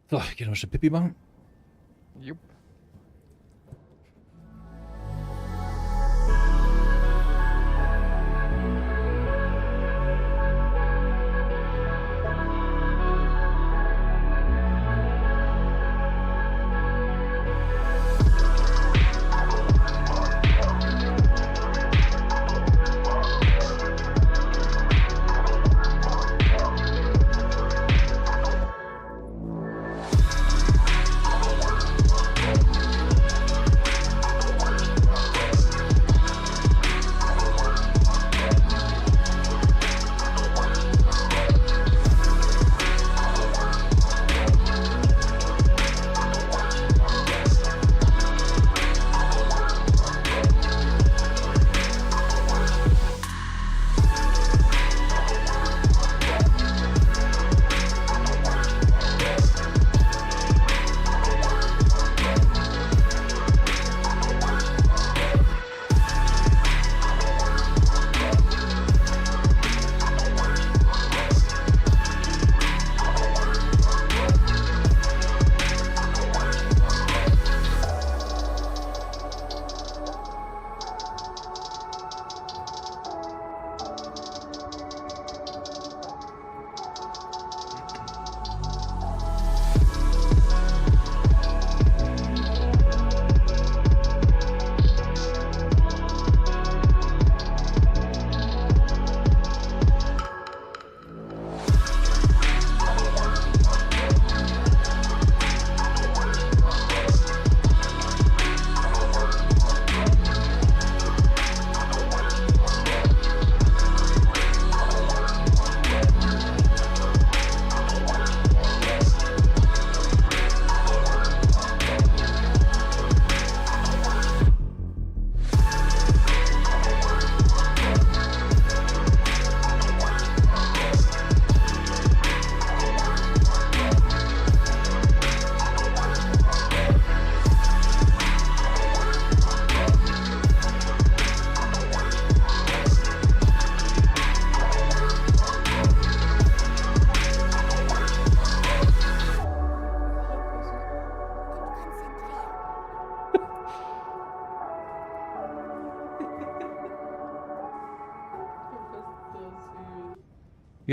So, ich gehe noch ein Stück Pipi machen. Jupp.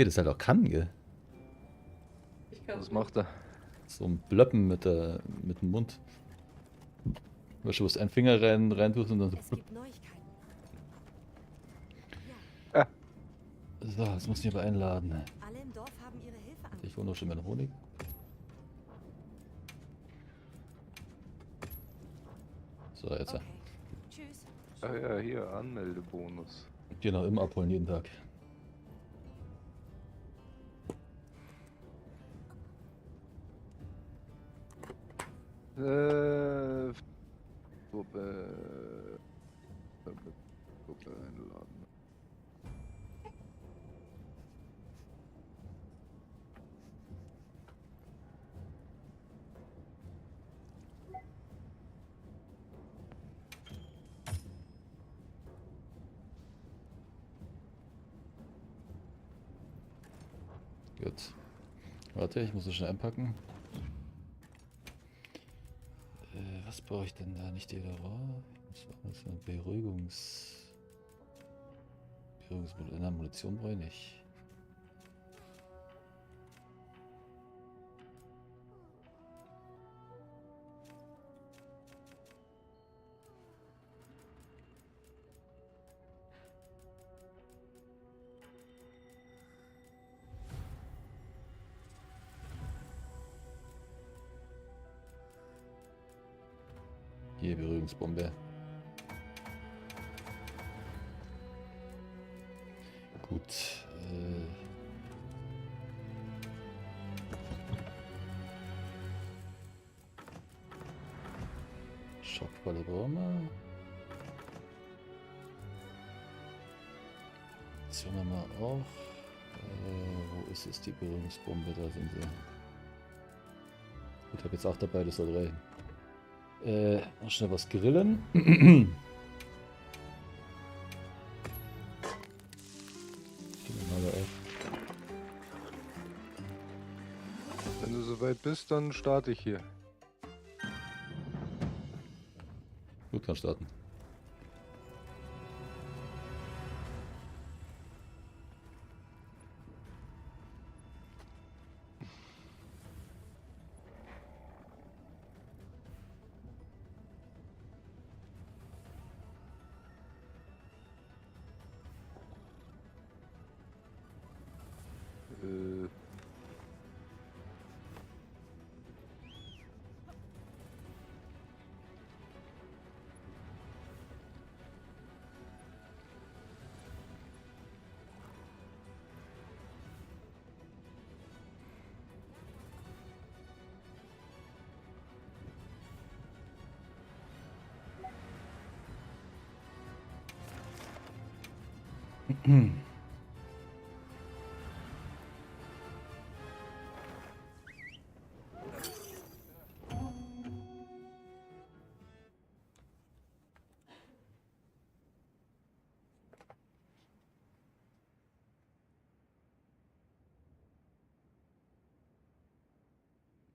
Wie er das halt auch kann, gell? Ich kann Was macht er? So ein Blöppen mit dem Mund. Weißt du, wo es einen Finger rein tust und dann Es so. gibt Neuigkeiten. So, jetzt muss ich mich aber einladen. Alle im Dorf haben ihre Hilfe Ich angeboten. wohne noch schon mit Honig. So, jetzt. Okay. Tschüss. Ah ja, hier, Anmeldebonus. Genau, immer abholen jeden Tag. Gruppe einladen. Gut. Warte, ich muss das schnell einpacken. Was brauche ich denn da? Nicht die Raw? Das ist eine Munition brauche ich nicht. Hier, Berührungsbombe. Gut. Schockballe brauchen wir. Munition haben wir auch. Wo ist es, die Berührungsbombe? Da sind sie. Ich habe jetzt auch dabei, das soll reichen. Noch schnell was grillen. Gehen wir mal da auf. Wenn du soweit bist, dann starte ich hier. Gut, kann starten. Äh,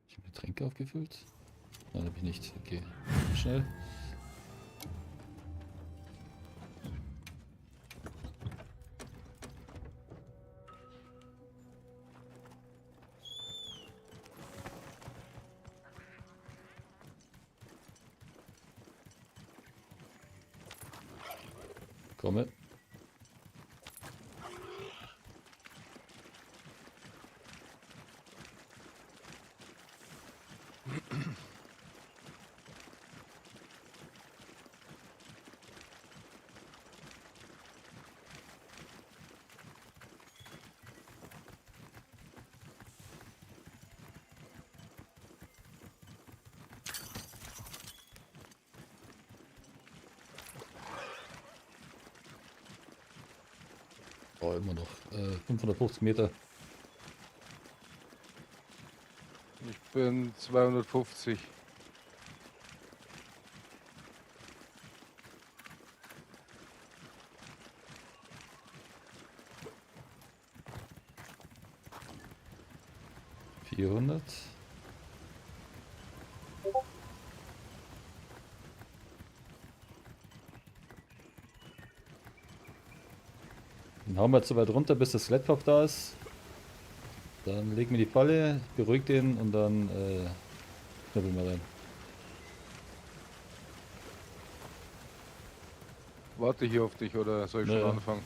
Ich habe Getränke aufgefüllt. Nein, habe ich nicht. Okay, schnell. Komme. Oh, immer noch. 550 Meter. Ich bin 250. Vierhundert. Dann hauen wir jetzt so weit runter, bis das Sklettkopf da ist. Dann leg mir die Falle, beruhig den und dann knippeln wir rein. Warte hier auf dich oder soll ich schon Ja. anfangen?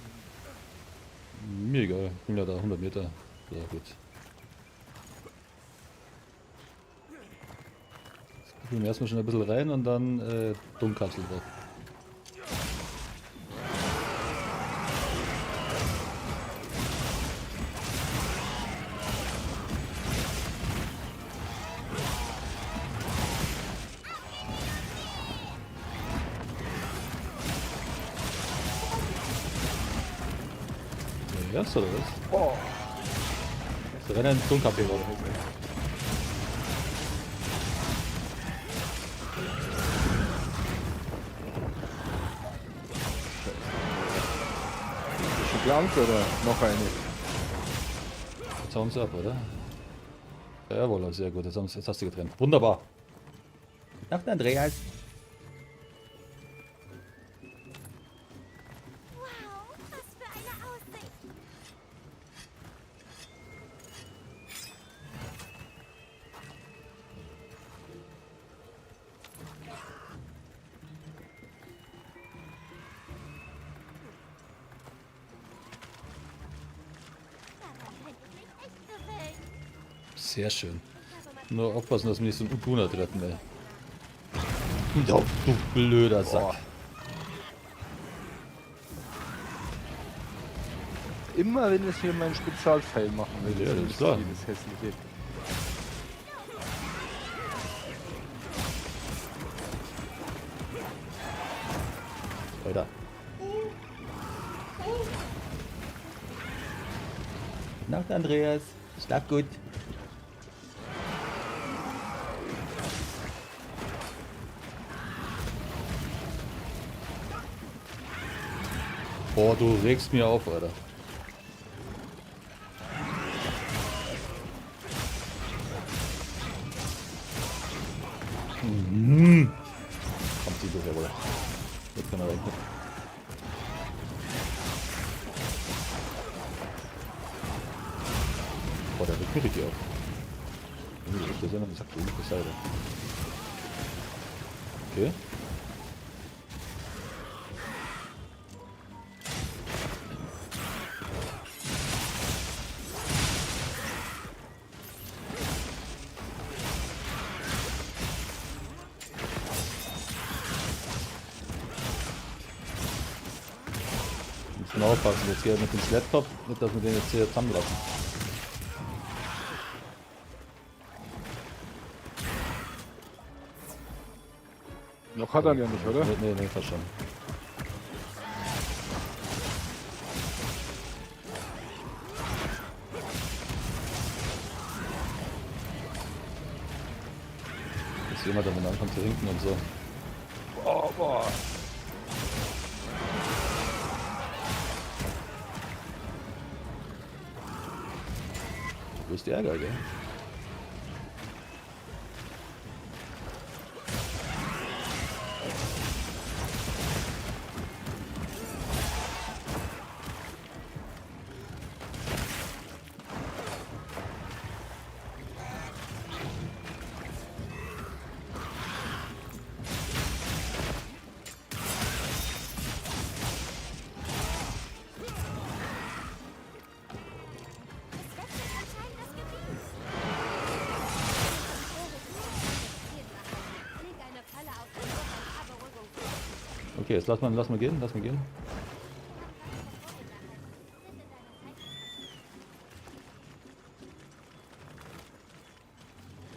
Mir egal, ich bin ja da 100 Meter. Ja, gut. Jetzt gehen wir erstmal schon ein bisschen rein und dann Dummkapsel drauf. Ja, oder was? Oh. Wir rennen in Dummkapsel drauf. Ist schon gelangt oder noch eine? Jetzt hauen sie ab, oder? Jawohl, sehr gut. Jetzt hast du getrennt. Wunderbar. Nacht, Andreas. Wow, was für eine Aussicht. Daran hätte ich mich echt gewöhnt. Sehr schön. Nur aufpassen, dass wir nicht so einen Ukuna retten, ey. Ja, du blöder Sack. Boah. Immer wenn es hier meinen Spezialpfeil machen will, Ja, das ist klar. das hässliche. Weiter. Nacht, Andreas. Schlaf gut. Boah, du regst mir auf, Alter. Kommt sie durch, jawohl. Jetzt kann er weg. Boah, der regt mir richtig auf. Das ist ja noch ein Sack, das Seite. Okay. Müssen aufpassen, jetzt geht mit dem Schlepptopf, nicht dass wir den jetzt hier zusammenlassen. Noch hat er ihn ja nicht, oder? Nee, fast schon. Ist jemand, der anfängt zu hinken und so. Oh, boah. Wo ist der Ärger, gell? Es wechselt anscheinend das Gebiet. Leg eine Falle auf den Rücken und habe Beruhigung vor. Okay, jetzt lass mal gehen, lass mal gehen.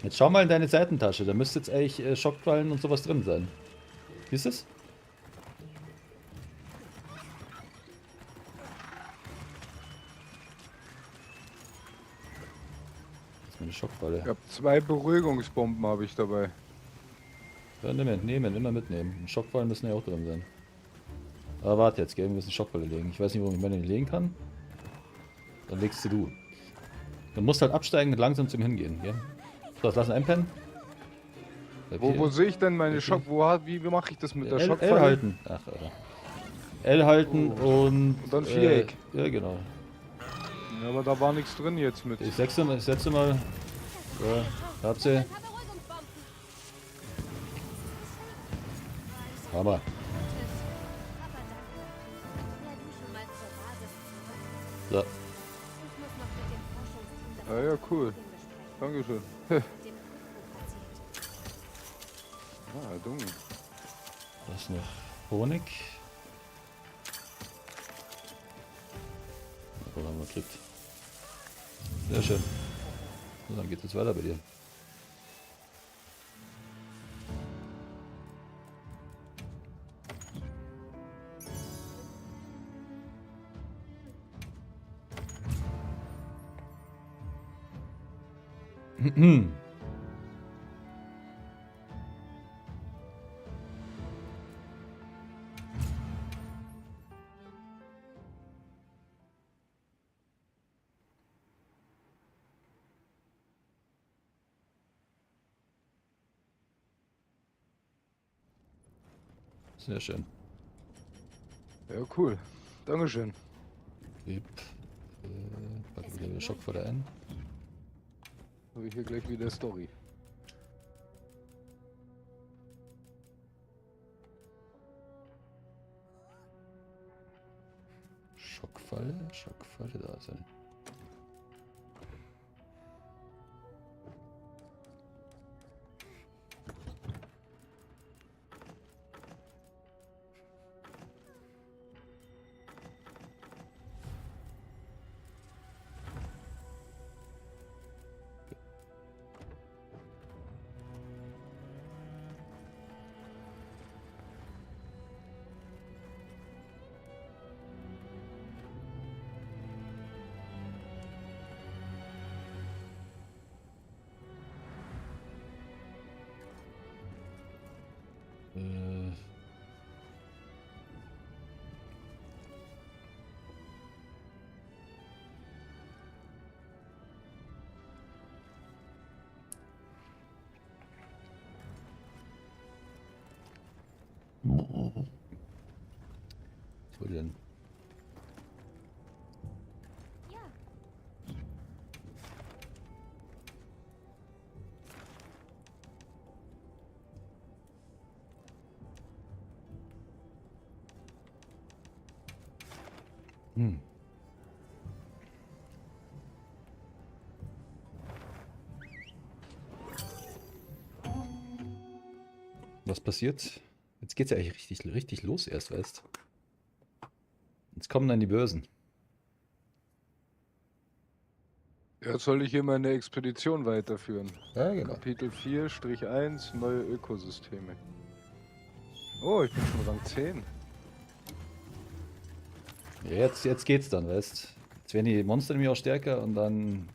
Jetzt schau mal in deine Seitentasche, da müsste jetzt eigentlich Schockquallen und sowas drin sein. Siehst du es? Das ist meine Schockqualle. Ich habe 2 Beruhigungsbomben habe ich dabei. Ja, nehmen, immer mitnehmen. Und Schockquallen müssen ja auch drin sein. Aber warte jetzt, gell, wir müssen Schockqualle legen. Ich weiß nicht, wo ich meine legen kann. Dann legst sie du. Du musst halt absteigen und langsam zum Hingehen, gell? So, jetzt lassen wir einpennen. Bleib Wo hier. sehe ich denn meine Okay. Schock? Wie mache ich das mit der L Schockfalle? halten. Ach, Alter. L halten und dann Viereck. ja, genau. Ja, aber da war nichts drin jetzt mit. Ich setze mal. So, habt sie. Ein paar Beruhigungsbomben. Hammer. Papa, danke. Wär du schon mal zur Basis zurück. So. Ich muss noch mit dem Forschungsteam das Ah ja, cool. Problem besprechen. Dankeschön. Dem Rückruf erzählt. Ah, dumm. Da ist noch Honig. Oder haben wir gekriegt. Sehr schön. So, dann geht es weiter bei dir. Sehr schön. Ja, cool. Dankeschön. Lieb. Packen wir wieder Schockvoller ein. Habe ich hier gleich wieder Story. Schockfalle da sein. Was wollt ihr denn? Ja, Hm. Was passiert? Jetzt geht's ja eigentlich richtig los erst, weißt? Jetzt kommen dann die Börsen. Jetzt soll ich hier meine Expedition weiterführen. Ja, genau. Kapitel 4-1 Neue Ökosysteme. Oh, ich bin schon Rang 10. Ja, jetzt geht's dann, weißt? Jetzt werden die Monster nämlich auch stärker und dann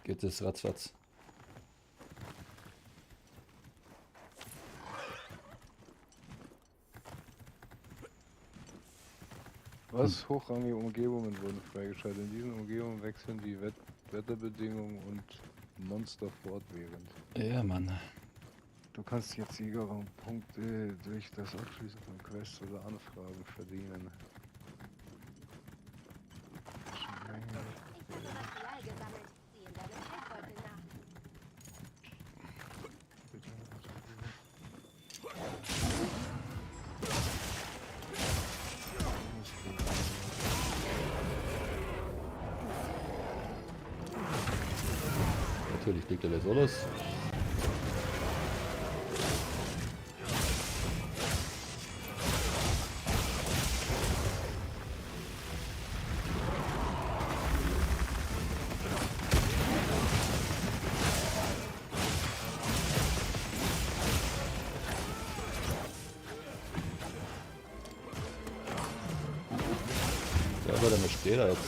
geht es ratzfatz. Was? Hochrangige Umgebungen wurden freigeschaltet. In diesen Umgebungen wechseln die Wetterbedingungen und Monster fortwährend. Ja, Mann. Du kannst jetzt Siegerrangpunkte durch das Abschließen von Quests oder Anfragen verdienen. ich habe Material gesammelt. Sieh in deinem Geldbeutel nach. Natürlich fliegt er jetzt los. Ja, aber damit steht er jetzt.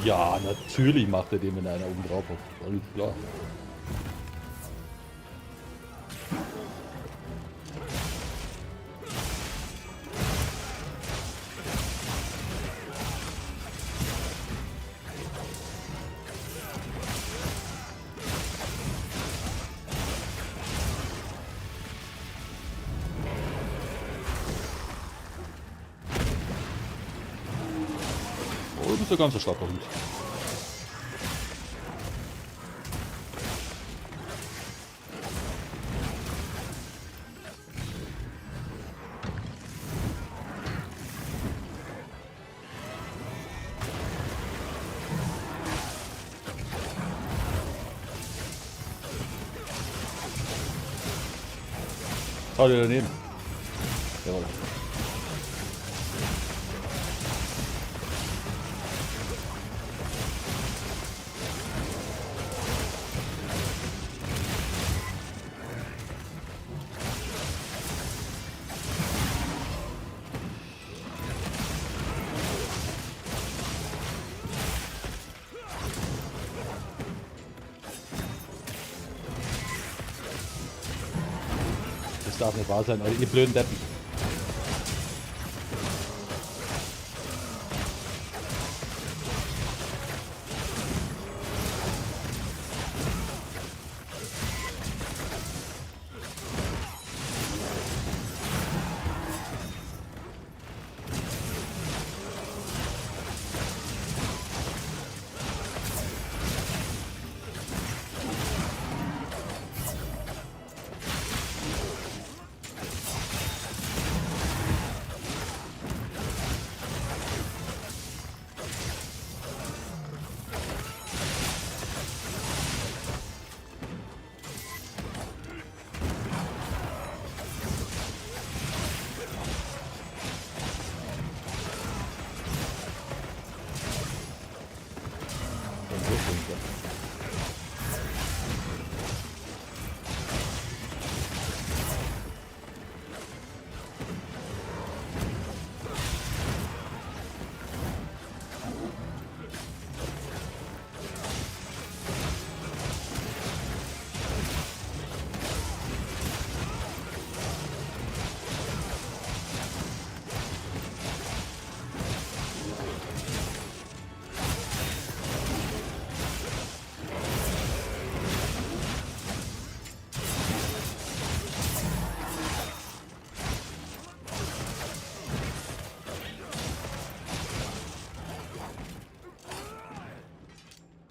Ja, natürlich macht er den, wenn einer oben drauf hat. Alles klar. Das ist ein ganz starker Hut. Oh, der daneben. Jawohl. Das darf nicht wahr sein, Alter, ihr blöden Deppen.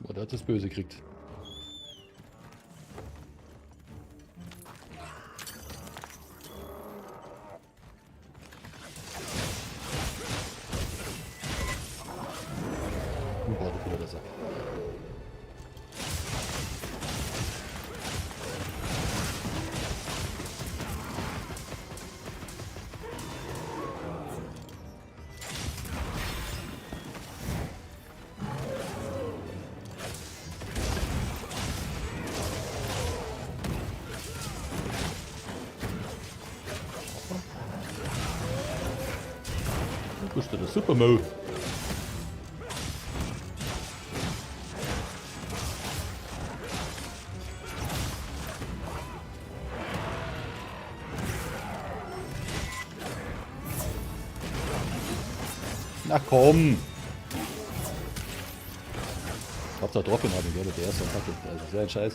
Boah, der hat das Böse gekriegt. Boah, der wieder der Sack. Bist du der Supermo? Na komm! Hauptsache Droppen haben, gell? Der erste Attacke. Also sehr ein Scheiß.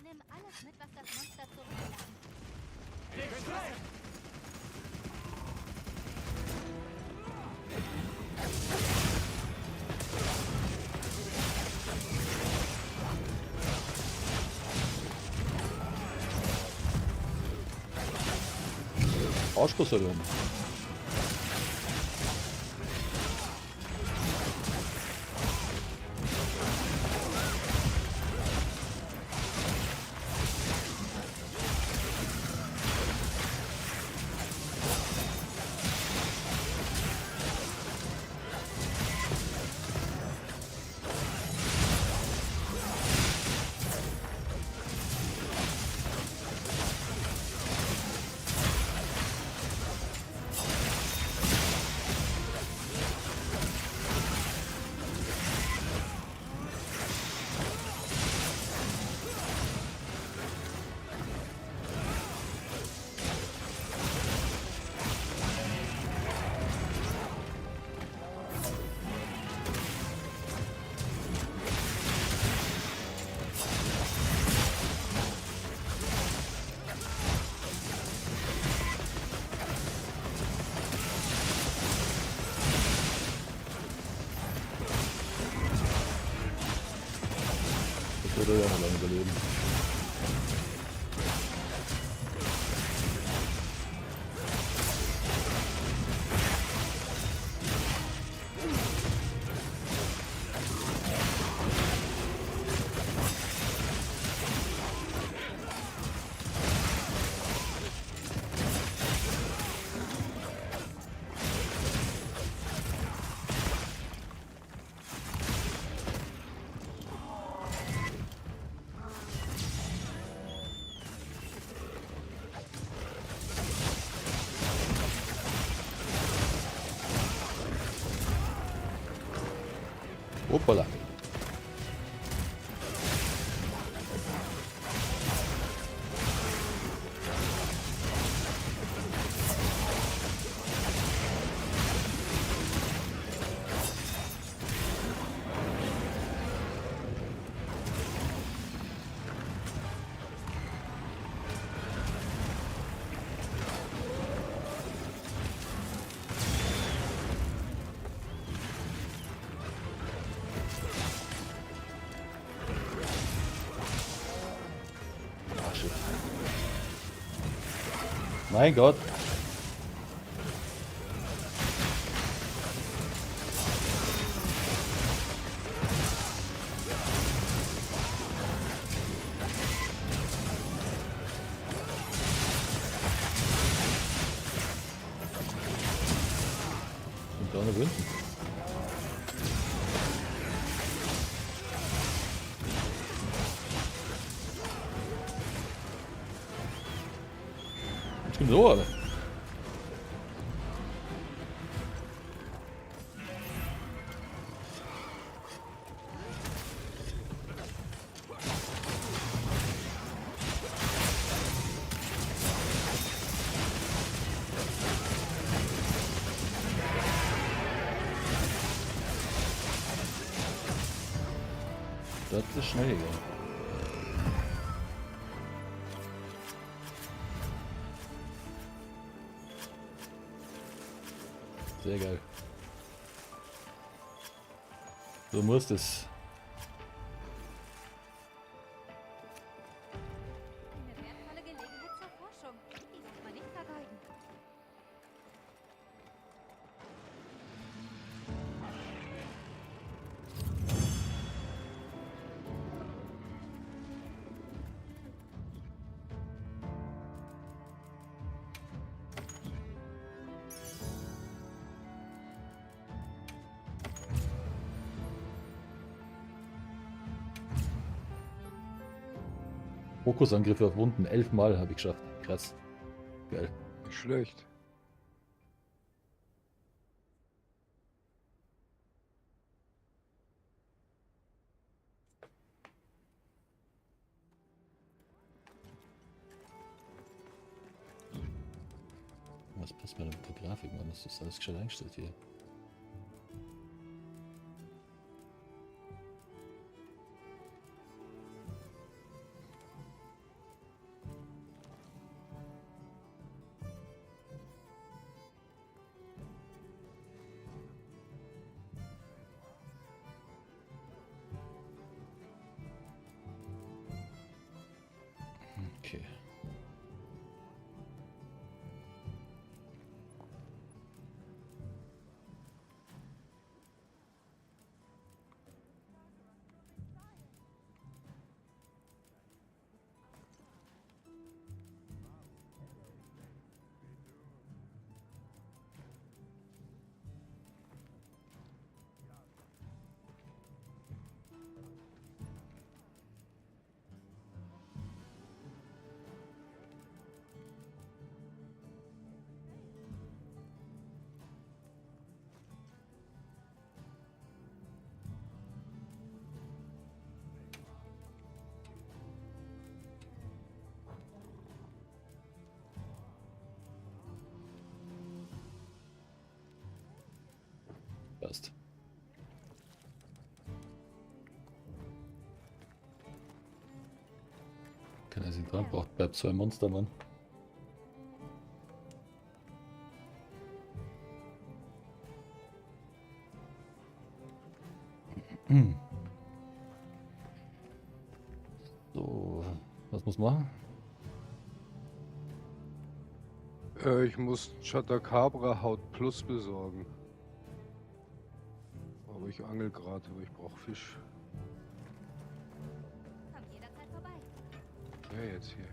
Nimm alles mit, was das Monster zurücklässt. Arschkuss oder? Würde ja noch lange überleben. Hoppala. Ah, shit. Mein Gott. Und da eine Winden. Ich bin so, aber. Das ist schnell gegangen. Sehr geil. So muss es. Eine wertvolle Gelegenheit zur Forschung. Die darf man nicht vergeuden. Fokusangriffe auf Wunden. 11 Mal habe ich geschafft. Krass. Geil. Nicht schlecht. Was passt mir denn mit der Grafik, Mann? Das ist alles gescheit eingestellt hier. Okay. Passt. Keiner sich dran braucht, bleibt so ein Monster, Mann. Was muss man machen? Ich muss Chatacabra Haut Plus besorgen. Aber ich angel gerade, aber ich brauche Fisch. Komm jederzeit vorbei. Ja, jetzt hier.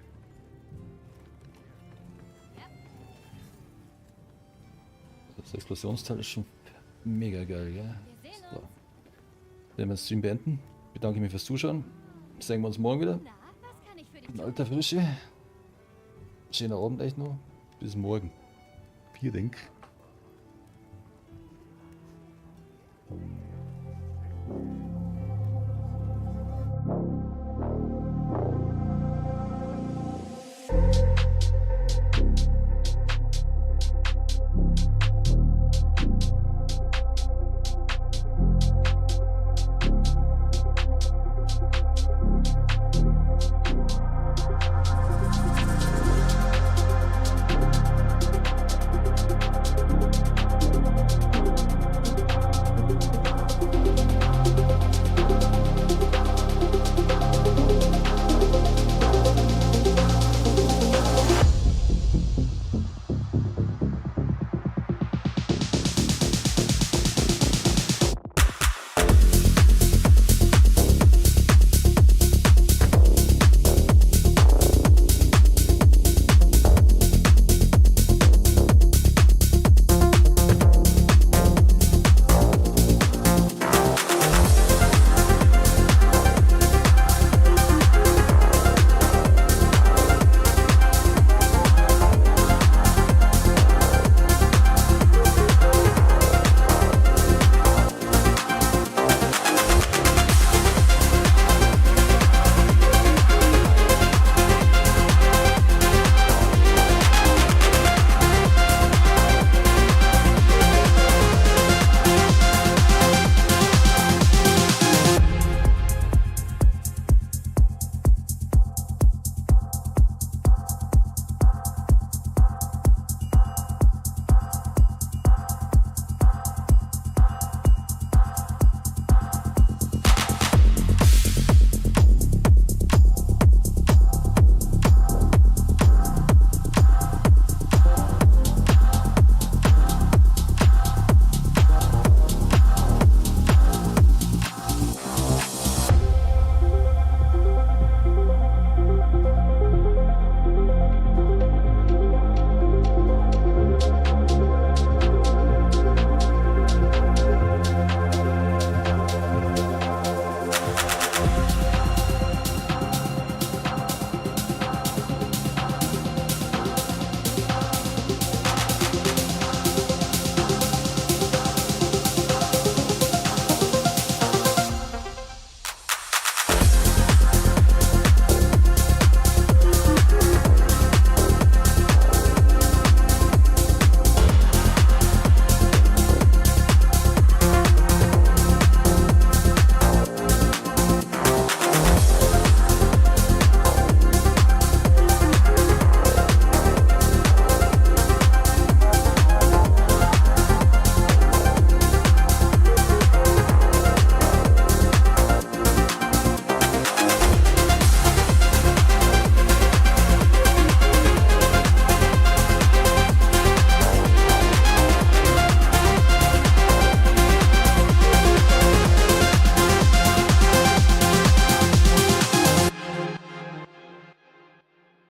Das Explosionsteil ist schon mega geil, gell? Wir sehen So. uns. Wenn wir den Stream beenden, bedanke ich mich fürs Zuschauen. Sehen wir uns morgen wieder. Na, was kann ich für dich In tun? alter Frische. Schöner Abend echt noch. Bis morgen. Vielen Dank.